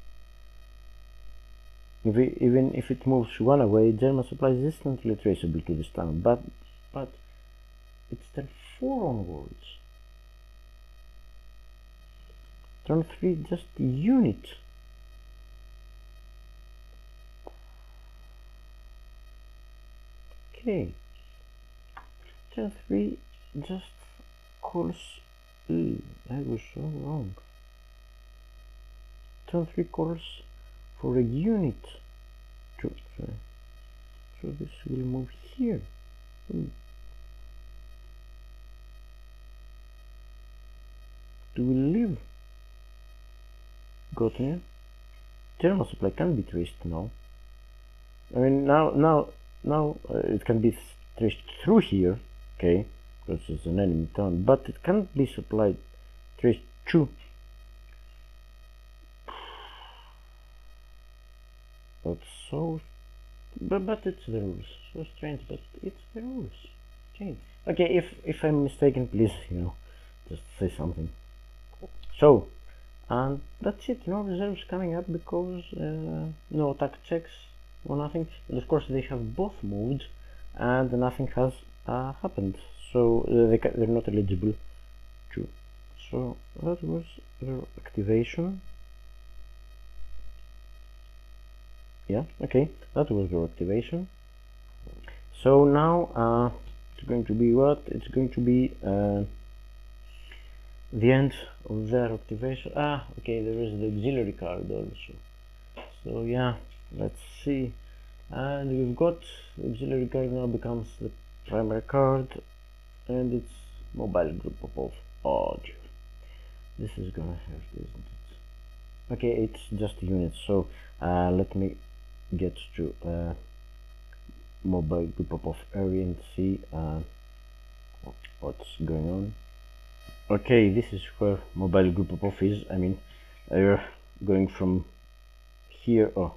Even if it moves 1 away, German supply is instantly traceable to this town, but it's turn 4 onwards. Turn 3 just unit. Okay. Turn 3 just calls. I was so wrong. Turn 3 calls for a unit. So this will move here. Do we leave Göttingen? German supply can be traced now. I mean, now it can be traced through here, okay, because it's an enemy town, but it can't be supplied traced to. But it's the rules. So strange, but it's the rules. Okay. Okay, if I'm mistaken, please, just say something. So, and that's it. No reserves coming up because no attack checks or nothing. And of course, they have both moved, and nothing has happened. So they're not eligible to. So that was their activation. Yeah, okay, that was your activation. So now it's going to be what? It's going to be the end of their activation. Okay, there is the auxiliary card also. So yeah, let's see. And we've got the auxiliary card now becomes the primary card, and it's mobile group of. Oh, dear. This is gonna hurt, isn't it? Okay, it's just units. So let me get to mobile group of area and see what's going on. Okay, this is where mobile group of is. I mean, you're going from here. Oh,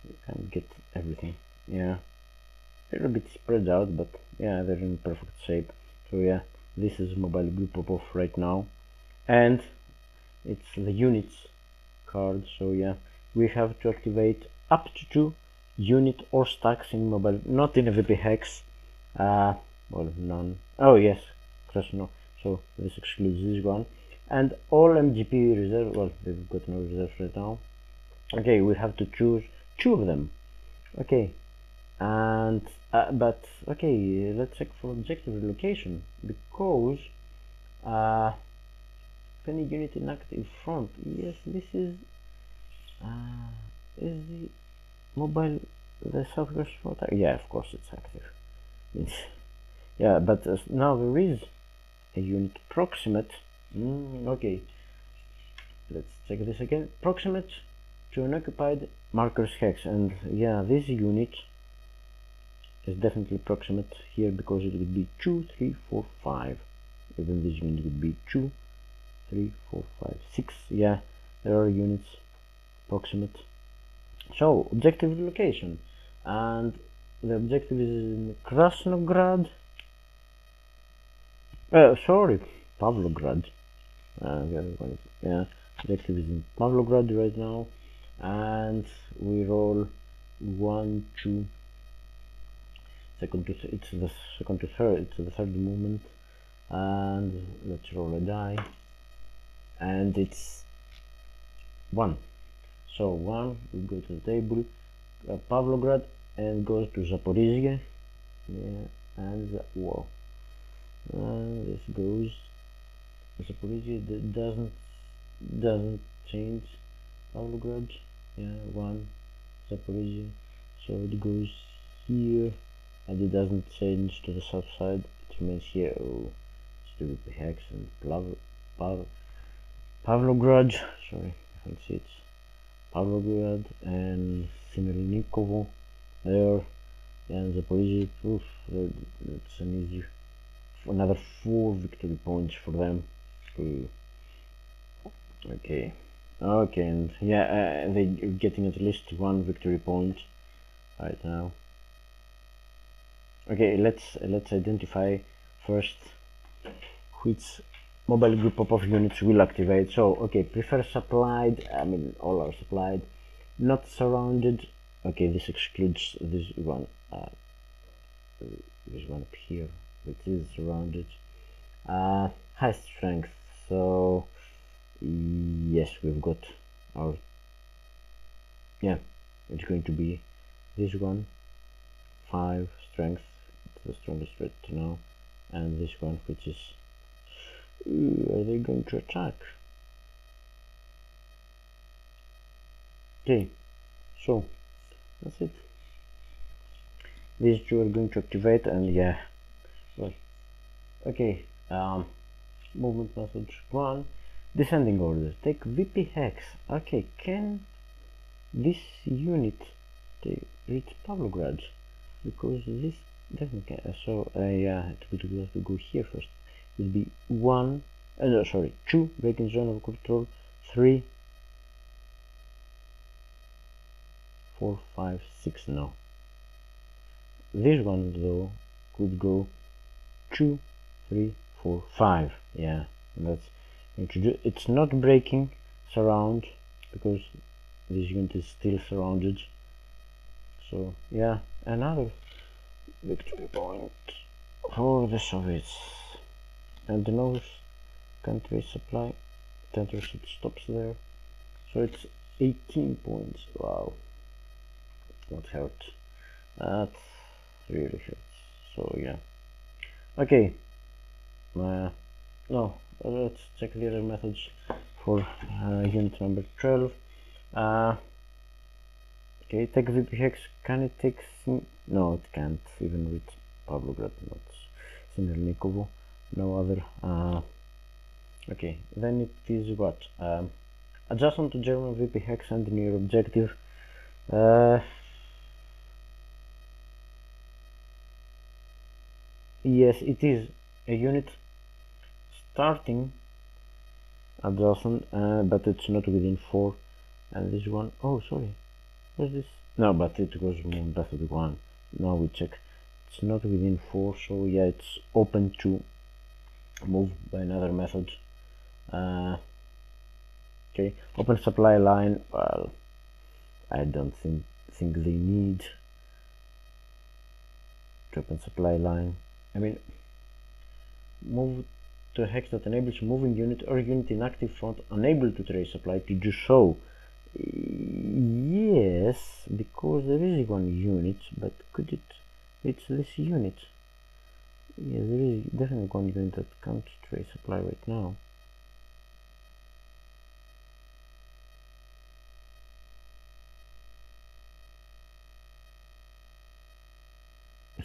you can get everything. Yeah, they're a bit spread out, but yeah, they're in perfect shape. So yeah, this is mobile group of right now, and it's the units card. So yeah, we have to activate up to 2 unit or stacks in mobile, not in a VP hex. Well, none. Oh yes, just no. So this excludes this one, and all MGP reserve. Well, we've got no reserves right now. Okay, we have to choose 2 of them. Okay, and but okay, let's check for objective relocation, because any unit in active front. Yes, this is the mobile the southwest water? Yeah, of course it's active. Yeah, but now there is a unit proximate. Okay, let's check this again. Proximate to an occupied markers hex, and yeah, this unit is definitely proximate here because it would be 2, 3, 4, 5. Even this unit would be 2, 3, 4, 5, 6. Yeah, there are units proximate. So objective relocation, and the objective is in Krasnograd. Sorry, Pavlograd. The other one is, yeah, objective is in Pavlograd right now, and we roll 1, 2. Second to it's the second to third. It's the third movement, and let's roll a die, and it's 1. So 1, we go to the table, Pavlograd, and goes to Zaporizhia. Yeah, and whoa, and this goes Zaporizhia. Doesn't change. Pavlograd, yeah, 1, Zaporizhia. So it goes here, and it doesn't change to the south side. It remains here. Oh, it's to be hex and Pavlograd. Sorry, I can't see it. Pavlograd and Simelnikovo there, and Zaporizhia. Oof, that's an easy, another 4 victory points for them. Ooh. Okay, and yeah, they're getting at least 1 victory point right now. Okay, let's identify first which mobile group of units will activate. So okay, prefer supplied. I mean, all are supplied. Not surrounded. Okay, this excludes this one. This one up here, which is surrounded. High strength. So yes, we've got our, yeah, it's going to be this one, 5 strength. It's the strongest right now, and this one, which is, are they going to attack? Okay, so that's it. These 2 are going to activate, and yeah, well, okay. Movement method 1, descending order. Take VP hex. Okay, can this unit reach Pavlograd? Because this definitely can. So yeah, it would have to go here first. It would be 1, no, sorry, 2 breaking zone of control, 3, 4, 5, 6. No, this one though could go 2, 3, 4, 5. Yeah, that's introduce. It's not breaking surround because this unit is still surrounded. So yeah, another victory point for the Soviets. And the nose country supply 10% stops there. So it's 18 points. Wow, that hurt. That really hurts. So yeah. Okay. No, let's check the other methods for unit number 12. Okay, take VP hex. Can it take? No, it can't even reach Pavlograd, not Simelnikovo. No other. Okay, then it is what? Adjacent to German VP hex and near objective. Yes, it is a unit starting adjacent, but it's not within 4. And this one, oh sorry, what's this? No, but it goes moved method 1. Now we check. It's not within 4, so yeah, it's open to move by another method. Okay, open supply line. Well, I don't think they need to open supply line. I mean, move to a hex that enables moving unit or unit in active front unable to trace supply to do so. Yes, because there is one unit, but could it reach this unit? Yes, there is definitely one unit that can't trace supply right now.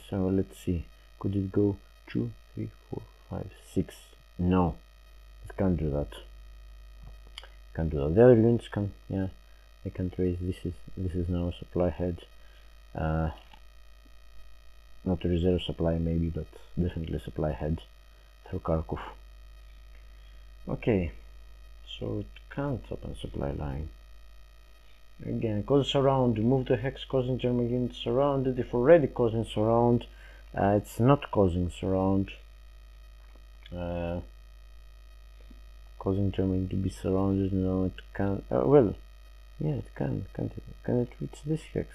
So let's see, could it go 2, 3, 4, 5, 6? No, it can't do that. Can't do that. The other units can, yeah, they can trace. This is now a supply head, not a reserve supply maybe, but definitely supply head through Kharkov. Okay, so it can't open supply line. Again, cause surround, move the hex causing German units surrounded. If already causing surround, it's not causing surround, causing Germany to be surrounded. No, it can't. Well, yeah, it can. Can it reach this hex?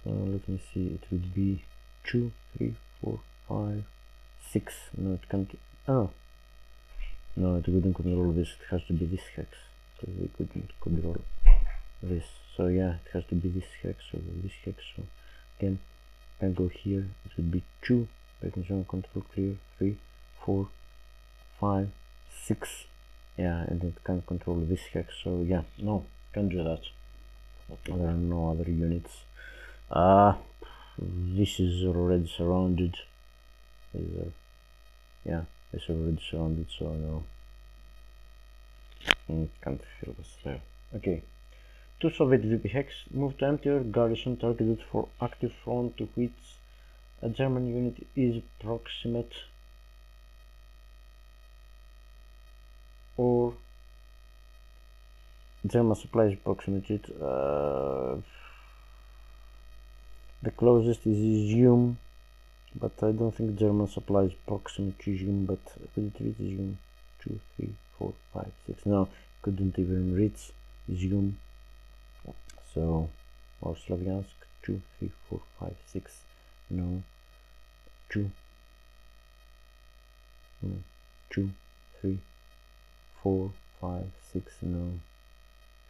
So let me see. It would be 2, 3, 4, 5, 6. No, it can't. Oh, no, it wouldn't control this. It has to be this hex because we couldn't control this. So yeah, it has to be this hex or this hex. So again, can go here. It would be 2. Breaking zone control clear. 3, 4, 5, 6. Yeah, and it can't control this hex. So yeah, no, can't do that. There are no other units. This is already surrounded. Yeah, it's already surrounded, so no, can't help us there. Okay, 2 Soviet VP hex moved to empty garrison targeted for active front to which a German unit is proximate or German supplies proximate. The closest is Izium, but I don't think German supplies proximate to Izium. But could it reach Izium? 2, 3, 4, 5, 6. No, couldn't even reach Izium. So, or Slavyansk. 2, 3, 4, 5, 6. No. 2, 2, 3, 4, 5, 6. No.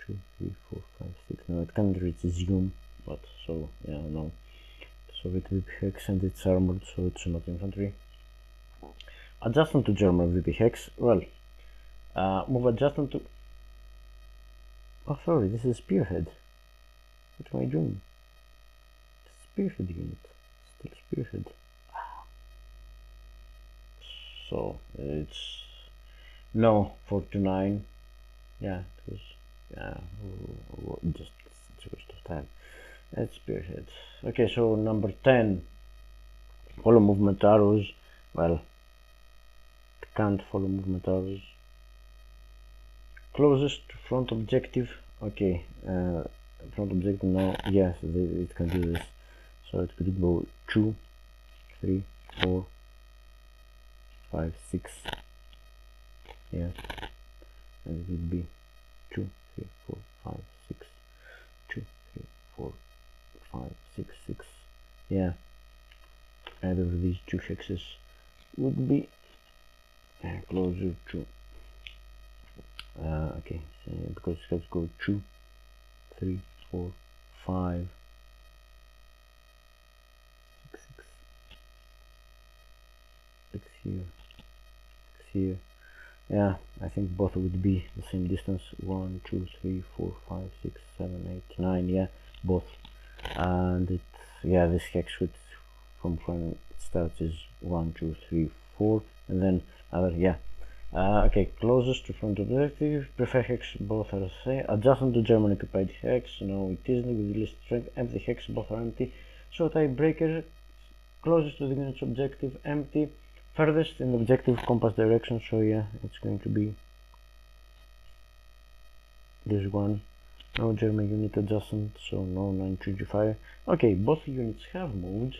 2, 3, 4, 5, 6. No, it can't reach Izium. But so yeah, no. Soviet VP hex and it's armored, so it's not infantry. Adjacent to German VP hex. Well, move adjacent to. Oh, sorry, this is spearhead. What am I doing? Spearhead unit. Still spearhead. So it's no 429. Yeah, it was. Yeah, just it's a waste of time. It's spearhead. Okay, so number 10. Follow movement arrows. Well, it can't follow movement arrows. Closest to front objective. Okay, front objective now. Yes, it can do this. So it could go 2, 3, 4, 5, 6. Yeah, and it would be 2, 3, 4, 5, 6. 2, 3, 4, 5, 6, 6. Yeah, either of these 2 hexes would be closer to. Okay, so because it has to go 2, 3, 4, 5, 6, 6 here, 6 here. Yeah, I think both would be the same distance. 1, 2, 3, 4, 5, 6, 7, 8, 9. Yeah, both. And it, yeah, this hex would from when it starts is 1, 2, 3, 4, and then other. Yeah. Okay, closest to front objective. Prefer hex, both are the same. Adjacent to German occupied hex. No, it isn't with least strength. Empty hex, both are empty. So tiebreaker. Closest to the unit's objective, empty. Furthest in the objective compass direction. So yeah, it's going to be this one. No German unit adjacent, so no 925. Okay, both units have moved.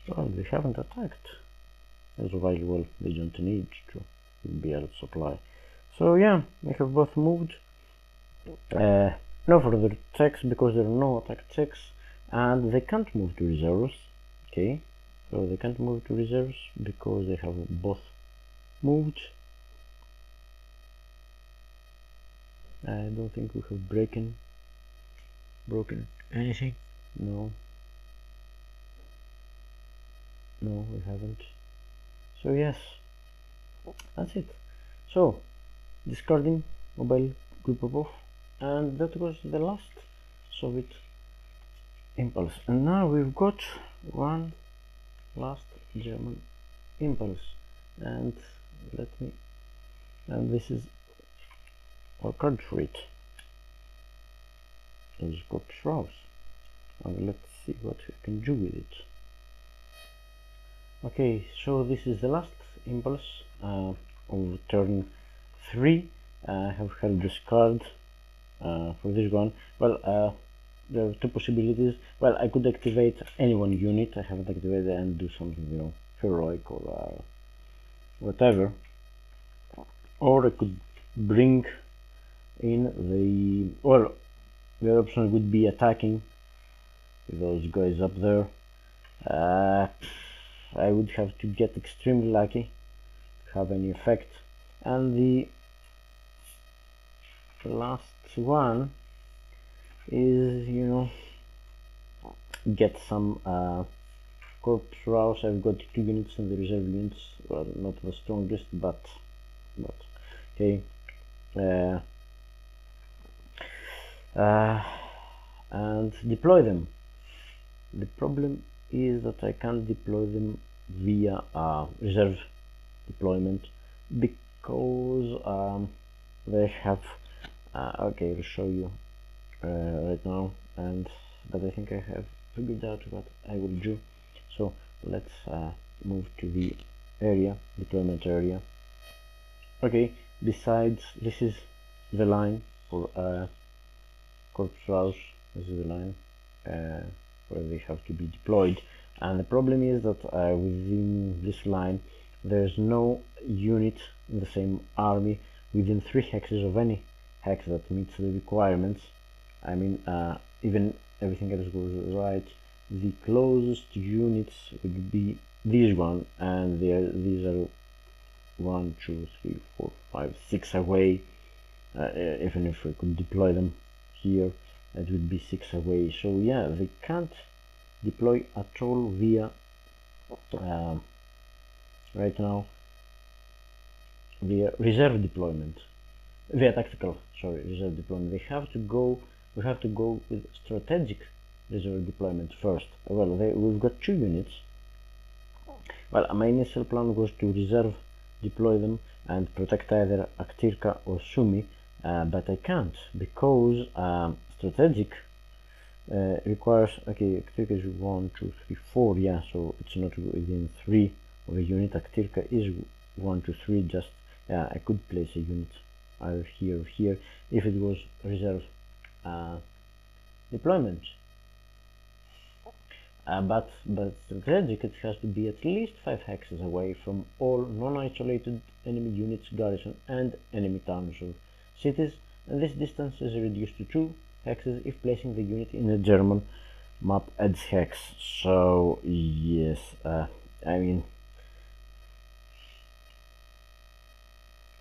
Well, they haven't attacked. As well, they don't need to be out of supply. So yeah, they have both moved. No further checks because there are no attack checks, and they can't move to reserves. Okay, so they can't move to reserves because they have both moved. I don't think we have broken anything. No, we haven't. So yes, that's it. So discarding mobile group of, and that was the last Soviet impulse, and now we've got one last German impulse, and this is our card for it. It's Corps Raus, and let's see what we can do with it. Okay, so this is the last impulse of turn 3. I have held this card for this one. Well, there are two possibilities. Well, I could activate any one unit I haven't activated and do something, you know, heroic or whatever, or I could bring in the, well, the option would be attacking with those guys up there. I would have to get extremely lucky to have any effect, and the last one is, you know, get some Corps Raus. I've got 2 units in the reserve units, well, not the strongest, but okay. And deploy them. The problem is that I can't deploy them via reserve deployment because they have okay, I'll show you right now, but I think I have figured out what I will do. So let's move to the deployment area. Okay, besides, this is the line for Corps Raus. This is the line where they have to be deployed, and the problem is that within this line there's no unit in the same army within 3 hexes of any hex that meets the requirements. I mean, even everything else goes right, the closest units would be this one, and these are 1, 2, 3, 4, 5, 6 away. Even if we could deploy them here, it would be 6 away. So yeah, they can't deploy at all via right now via reserve deployment, via tactical, sorry, reserve deployment. We have to go with strategic reserve deployment first. Well, we've got 2 units. Well, my initial plan was to reserve deploy them and protect either Akhtirka or Sumy, but I can't because strategic requires, okay, Akhtirka is 1, 2, 3, 4, yeah, so it's not within 3 of a unit. Akhtirka is 1, 2, 3, just, yeah, I could place a unit either here or here if it was reserve deployment. But strategic, it has to be at least 5 hexes away from all non-isolated enemy units, garrison, and enemy towns or cities, and this distance is reduced to 2 hexes if placing the unit in a German map edge hex. So yes, I mean,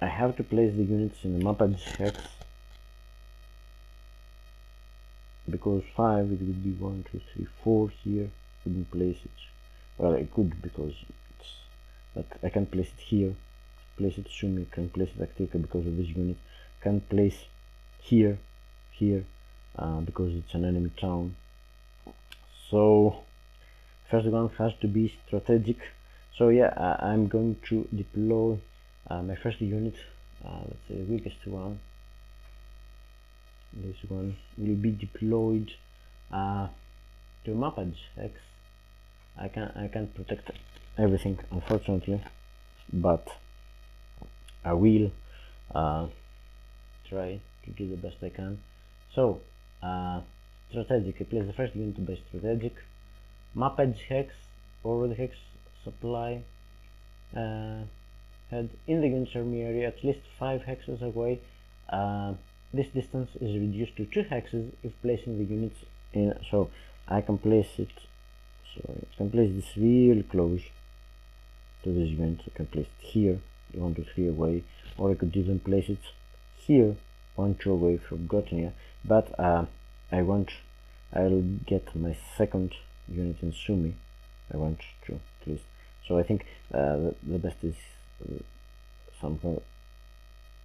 I have to place the units in the map edge hex because 5, it would be 1, 2, 3, 4 here. Couldn't place it. Well, I could because it's, but I can't place it here. Place it Sumy, can place it Akhtirka because of this unit. Can't place here because it's an enemy town. So first one has to be strategic. So yeah, I'm going to deploy my first unit, let's say the weakest one. This one will be deployed to map edge hex. I can't protect everything, unfortunately, but I will try to do the best I can. So strategic, I place the first unit by strategic. Map edge hex or the hex supply head in the unit's army area at least 5 hexes away. This distance is reduced to 2 hexes if placing the units in, so I can place it, sorry, I can place this really close to this unit. I can place it here, 1, 2, 3 away, or I could even place it here, 1, 2 away from Gottnia, but I'll get my second unit in Sumy. I want to at least, so I think the best is somehow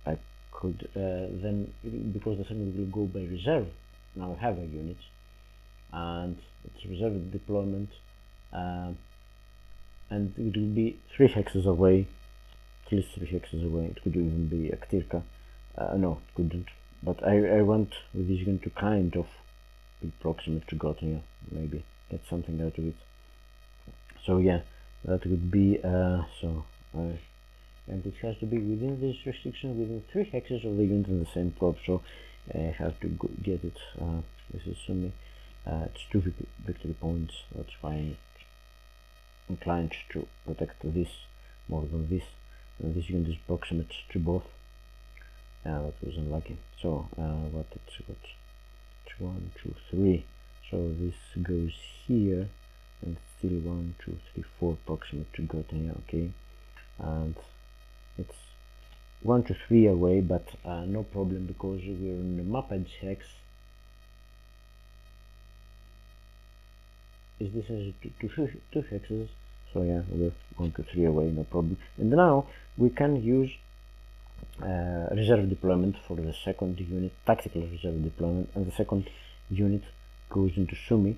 I could then, because the second will go by reserve, now I have a unit, and it's reserve deployment, and it will be 3 hexes away, at least 3 hexes away. It could even be a Ktirka. No, it couldn't, but I want with this gun to kind of be proximate to Gothnia, maybe get something out of it. So yeah, that would be and it has to be within this restriction, within 3 hexes of the unit in the same corps. So I have to get it. This is Sumi. It's 2 victory points. That's why I'm inclined to protect this more than this. And this unit is proximate to both. That was unlucky. So what it's got? It's 1, 2, 3. So this goes here, and it's still 1, 2, 3, 4 proximate to Gothnia. Okay, and it's 1 to 3 away, but no problem because we're on the map edge hex. Is this as 2 hexes? So yeah, we're 1 to 3 away, no problem. And now we can use reserve deployment for the second unit, tactical reserve deployment, and the second unit goes into Sumi.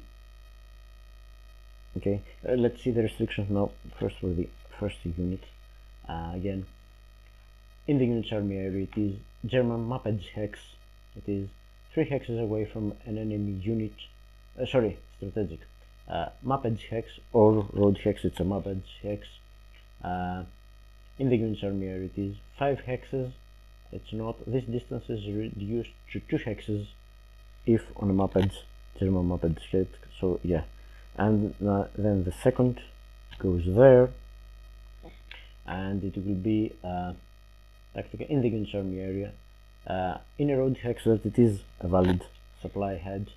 Okay, let's see the restrictions now. First for the first unit. Again, in the unit's army area, it is German map edge hex. It is 3 hexes away from an enemy unit. Strategic. Map edge hex or road hex. It's a map edge hex. In the unit's army area, it is 5 hexes. It's not. This distance is reduced to 2 hexes if on a map edge, German map edge hex. So yeah, and then the second goes there, and it will be tactical in the unit's army area in a road hex that it is a valid supply head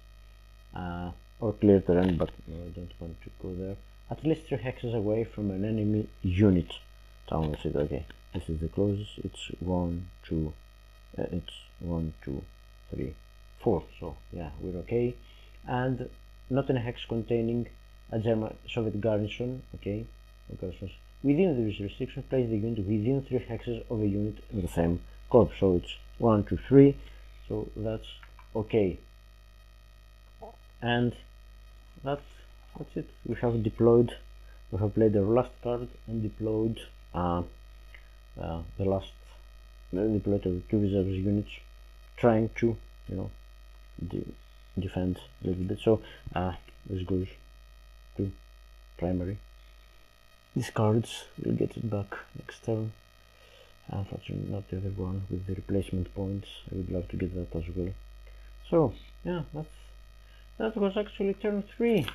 or clear terrain, but no, I don't want to go there. At least 3 hexes away from an enemy unit. Town of it. Okay, this is the closest. It's 1, 2. It's 1, 2, 3, 4. So yeah, we're okay, and not in a hex containing a German Soviet garrison. Okay, within this restriction, place the unit within 3 hexes of a unit in the same corps. So it's 1, 2, 3. So that's okay, and that's it. We have deployed. We have played our last card and deployed the last deployed our 2 reserves units, trying to defend a little bit. So this goes to primary. These cards will get it back next turn. Unfortunately, not the other one with the replacement points. I would love to get that as well. So yeah, that was actually turn 3.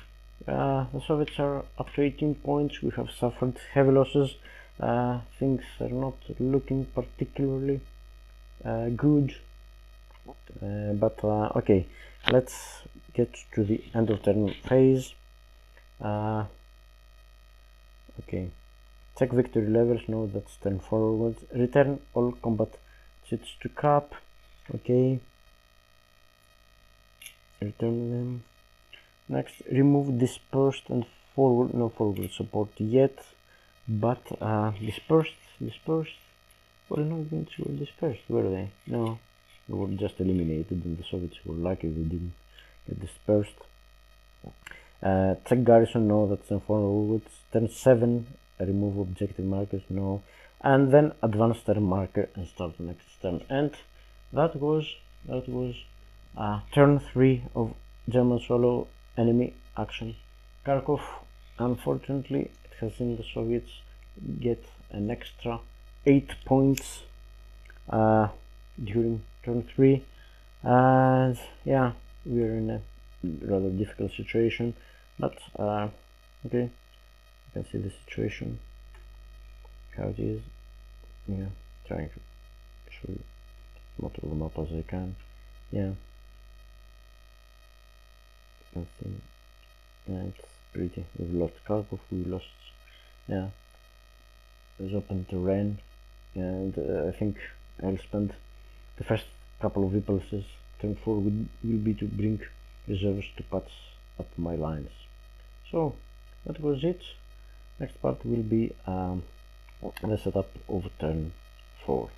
The Soviets are up to 18 points. We have suffered heavy losses. Things are not looking particularly good, but okay, let's get to the end of turn phase. Okay, check victory levels. No, that's turn forwards. Return all combat chits to cap. Okay, return them. Next, remove dispersed and forward. No forward support yet, but dispersed. Well, no units were dispersed, were they? No, they were just eliminated, and the Soviets were lucky they didn't get dispersed. Check garrison. No, that's turn forwards. Turn 7, remove objective markers. No, and then advance turn marker and start the next turn. And that was turn 3 of German solo enemy action. Kharkov, unfortunately, it has seen the Soviets get an extra 8 points during turn 3, and yeah, we are in a rather difficult situation, but okay, you can see the situation, how it is. Yeah, trying to show you as much of the map as I can. Yeah, you can see. Yeah, it's pretty. We've lost Kharkov, we lost, yeah, there's open terrain, and I think I'll spend the first couple of impulses turn 4 will be to bring reserves to patch up my lines. So that was it. Next part will be the setup of turn 4.